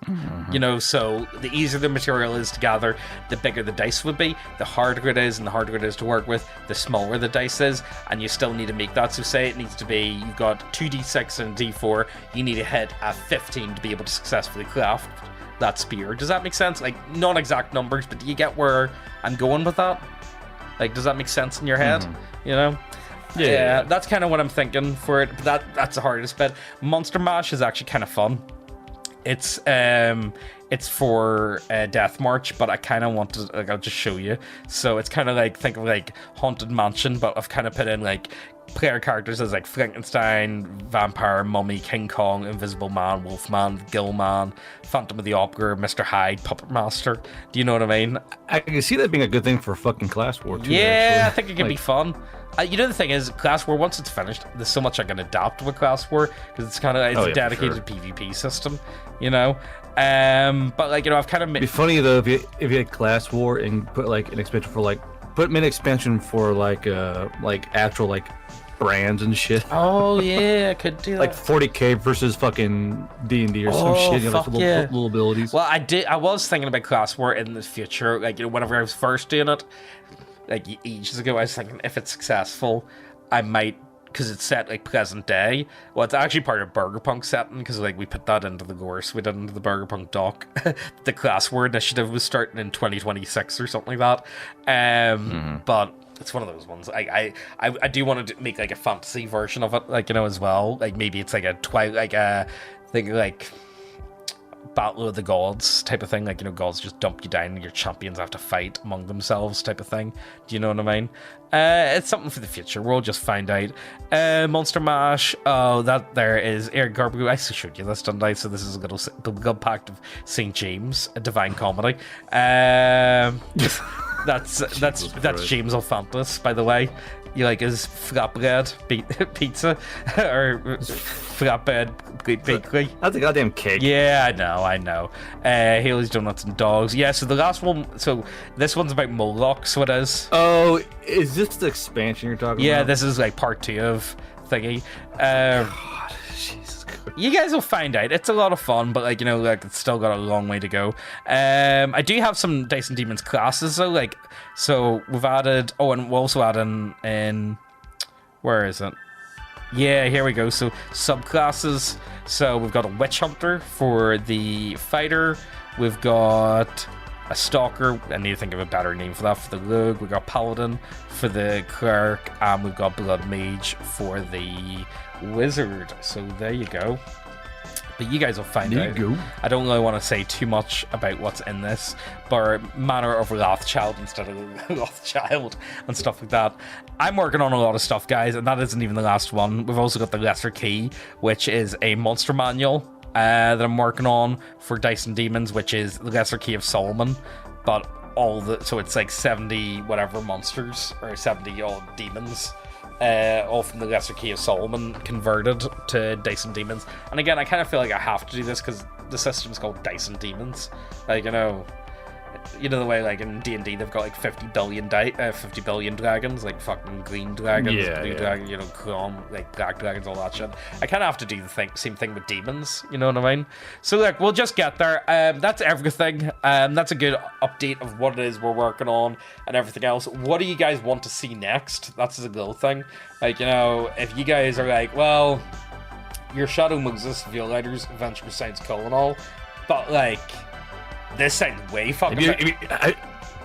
Speaker 1: Mm-hmm. You know, so the easier the material is to gather, the bigger the dice would be. The harder it is, and the harder it is to work with, the smaller the dice is. And you still need to make that. So say it needs to be, you've got 2d6 and a d4, you need to hit a 15 to be able to successfully craft that spear. Does that make sense? Like, not exact numbers, but do you get where I'm going with that? Like, does that make sense in your head? Mm-hmm. You know? Yeah, that's kind of what I'm thinking for it. But that's the hardest bit. Monster Mash is actually kind of fun. It's for Death March, but I kind of want to, like, I'll just show you. So it's kind of like, think of like Haunted Mansion, but I've kind of put in like player characters as like Frankenstein, Vampire, Mummy, King Kong, Invisible Man, Wolfman, Gillman, Phantom of the Opera, Mr. Hyde, Puppet Master. Do you know what I mean?
Speaker 2: I can see that being a good thing for fucking Class War too.
Speaker 1: Yeah,
Speaker 2: actually.
Speaker 1: I think it could be fun. You know, the thing is, Class War, once it's finished, there's so much I can adapt with Class War, because it's kind of a dedicated PvP system, you know? But like, you know, I've kind of...
Speaker 2: It'd be funny though if you had Class War and put like an expansion for like... Put mid expansion for like actual like brands and shit.
Speaker 1: Oh yeah, I could do that.
Speaker 2: Like 40k versus fucking D&D or some shit. You know, like little abilities.
Speaker 1: Well, I was thinking about Class War in the future. Like, you know, whenever I was first doing it, like ages ago, I was thinking if it's successful, I might, because it's set like present day. Well, it's actually part of Burger Punk setting, because like we put that into the course, we did into the Burger Punk doc. The Class War initiative was starting in 2026 or something like that. But it's one of those ones. I do want to make like a fantasy version of it, like, you know, as well. Like maybe it's like a thing like Battle of the Gods type of thing, like, you know, gods just dump you down and your champions have to fight among themselves type of thing. Do you know what I mean? It's something for the future. We'll just find out. Monster Mash. Oh, that there is Eric Garbu. I showed you this, didn't I? So this is a little the good pact of St. James, a divine comedy. That's James Alfantis, by the way. You like his flatbread pizza or flatbread bakery?
Speaker 2: That's a goddamn cake.
Speaker 1: Yeah, I know. Haley's Donuts and Dogs. Yeah, so the last one. So this one's about Moloch. So it is.
Speaker 2: Oh, is this the expansion you're talking about?
Speaker 1: Yeah, this is like part 2 of thingy.
Speaker 2: God, Jesus Christ.
Speaker 1: You guys will find out. It's a lot of fun, but like, you know, like it's still got a long way to go. I do have some Dice and Demons classes though, like, so we've added, and we'll also add in where is it? Yeah, here we go. So subclasses. So we've got a Witch Hunter for the fighter. We've got a Stalker. I need to think of a better name for that, for the Rogue. We've got Paladin for the Cleric, and we've got Blood Mage for the Wizard. So there you go. But you guys will find out. I don't really want to say too much about what's in this, but Manor of Wrathchild instead of Wrathchild and stuff like that. I'm working on a lot of stuff, guys, and that isn't even the last one. We've also got the Lesser Key, which is a monster manual that I'm working on for Dice and Demons, which is the Lesser Key of Solomon, but so it's like 70 whatever monsters, or 70 odd demons. All from the Lesser Key of Solomon converted to Dice and Demons. And again, I kind of feel like I have to do this because the system's called Dice and Demons. Like, you know the way like in D&D they've got like 50 billion dragons, like fucking green dragons, blue dragons, you know, chrome, like black dragons, all that shit. I kind of have to do the same thing with demons, you know what I mean? So like, we'll just get there. That's everything. That's a good update of what it is we're working on and everything else. What do you guys want to see next? That's a little thing. Like, you know, if you guys are like, well, your Shadow Moses Violators adventure sounds cool and all, but like, this sounds way fucking better.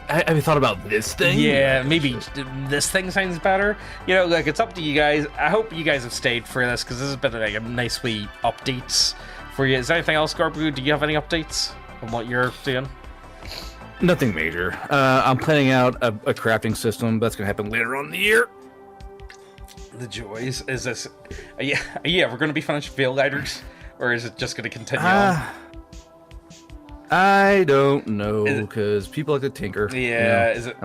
Speaker 2: Have you thought about this thing?
Speaker 1: Yeah, maybe this thing sounds better. You know, like, it's up to you guys. I hope you guys have stayed for this, because this has been like a nice wee updates for you. Is there anything else, Garbu? Do you have any updates on what you're doing?
Speaker 2: Nothing major. I'm planning out a crafting system that's going to happen later on in the year.
Speaker 1: The joys. Is this... Are you ever going to be finished Veillighters? Or is it just going to continue on?
Speaker 2: I don't know, because people like to tinker.
Speaker 1: Yeah,
Speaker 2: you know?
Speaker 1: Is it?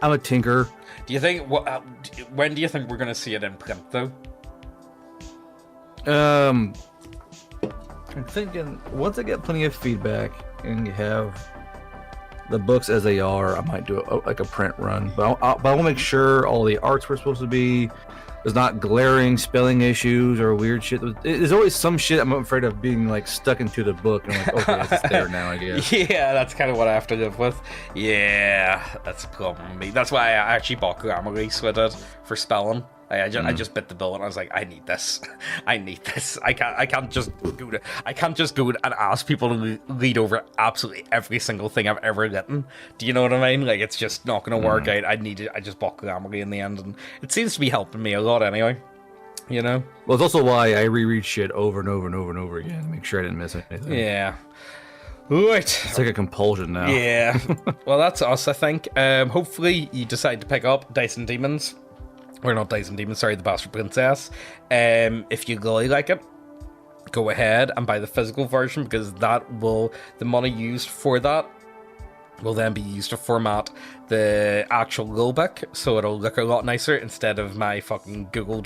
Speaker 2: I'm a tinker.
Speaker 1: Do you think? When do you think we're gonna see it in print, though?
Speaker 2: I'm thinking once I get plenty of feedback and you have the books as they are, I might do like a print run. But I want to make sure all the arts were supposed to be. There's not glaring spelling issues or weird shit. There's always some shit I'm afraid of being like stuck into the book. And I'm like, okay, it's there now, I guess.
Speaker 1: Yeah, that's kind of what I have to live with. Yeah, that's a problem with me. That's why I actually bought Grammarly with it for spelling. I just bit the bullet and I was like, I need this. I need this. I can't just go and ask people to read over absolutely every single thing I've ever written. Do you know what I mean? Like, it's just not going to work out. I just bought Grammarly in the end, and it seems to be helping me a lot anyway. You know?
Speaker 2: Well, it's also why I reread shit over and over and over and over again to make sure I didn't miss anything.
Speaker 1: Yeah. Right.
Speaker 2: It's like a compulsion now.
Speaker 1: Yeah. Well, that's us, I think. Hopefully you decide to pick up Dice and Demons. or not Dice and Demons, sorry, the Bastard Princess. If you really like it, go ahead and buy the physical version, because the money used for that will then be used to format the actual rulebook, so it'll look a lot nicer instead of my fucking Google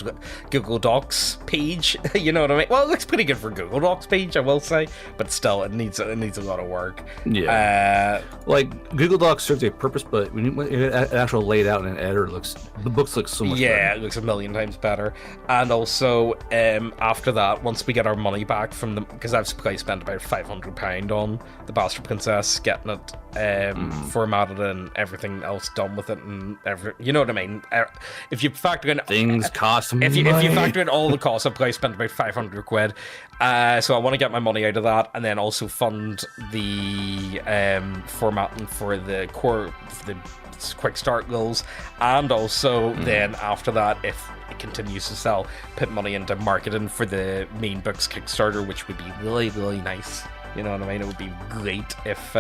Speaker 1: Docs page. You know what I mean? Well, it looks pretty good for Google Docs page, I will say, but still, it needs a lot of work.
Speaker 2: Yeah. Like Google Docs serves a purpose, but when it actually laid out in an editor, the books look so much better.
Speaker 1: Yeah, it looks a million times better. And also, after that, once we get our money back from them, because I've probably spent about £500 on the Bastard Princess, getting it formatted and everything else done with it, and you know what I mean. If you factor in
Speaker 2: things cost money,
Speaker 1: if you factor in all the costs, I've probably spent about £500. So I want to get my money out of that, and then also fund the formatting for the quick start goals, and also then after that, if it continues to sell, put money into marketing for the main books Kickstarter, which would be really, really nice. You know what I mean? It would be great if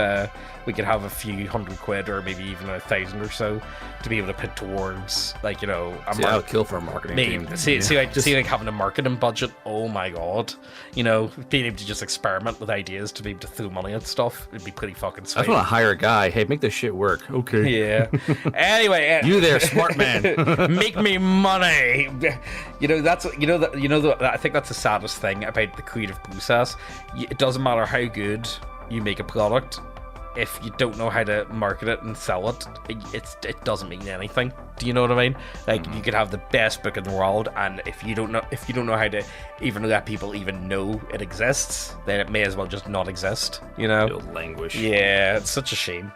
Speaker 1: we could have a few £100 or maybe even 1,000 or so to be able to put towards, like, you know,
Speaker 2: I would kill for a marketing team.
Speaker 1: See, like having a marketing budget. Oh my god, you know, being able to just experiment with ideas to be able to throw money at stuff would be pretty fucking sweet.
Speaker 2: I just want to hire a guy. Hey, make this shit work. Okay.
Speaker 1: Yeah. Anyway,
Speaker 2: you there, smart man.
Speaker 1: Make me money. You know, I think that's the saddest thing about the creative process. It doesn't matter how good you make a product, if you don't know how to market it and sell it, it doesn't mean anything. Do you know what I mean? Like, you could have the best book in the world, and if you don't know how to even let people even know it exists, then it may as well just not exist. You know?
Speaker 2: It'll languish.
Speaker 1: Yeah, it's such a shame.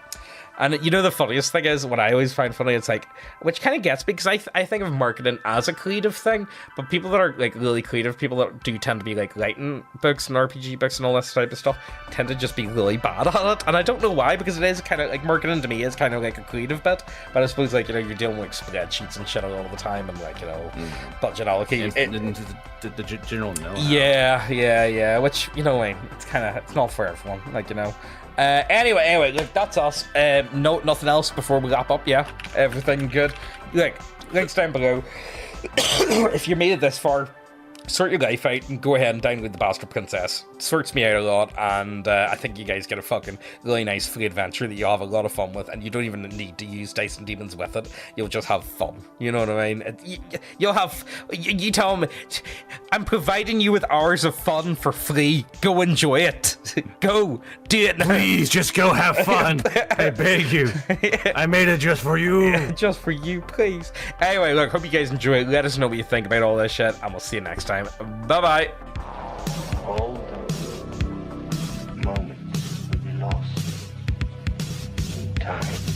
Speaker 1: And you know, the funniest thing is, what I always find funny, it's like, which kind of gets me, because I think of marketing as a creative thing, but people that are like really creative, people that do tend to be like writing books and RPG books and all this type of stuff, tend to just be really bad at it. And I don't know why, because it is kind of like, marketing to me is kind of like a creative bit, but I suppose, like, you know, you're dealing with spreadsheets and shit all the time, and like, you know, budget allocation.
Speaker 2: The general know.
Speaker 1: Yeah, which, you know, like, it's not for everyone, like, you know. Anyway, look, that's us. No, nothing else before we wrap up. Yeah, everything good. Look, links down below. If you made it this far, sort your life out and go ahead and download the Bastard Princess. It sorts me out a lot, and I think you guys get a fucking really nice free adventure that you'll have a lot of fun with, and you don't even need to use Dice and Demons with it. You'll just have fun. You know what I mean? You'll have... You tell them, I'm providing you with hours of fun for free. Go enjoy it. Go. Do it now.
Speaker 2: Please, just go have fun. I beg you. I made it just for you.
Speaker 1: Yeah, just for you, please. Anyway, look, hope you guys enjoy it. Let us know what you think about all this shit, and we'll see you next time. Bye-bye.
Speaker 3: All those moments we lost in time.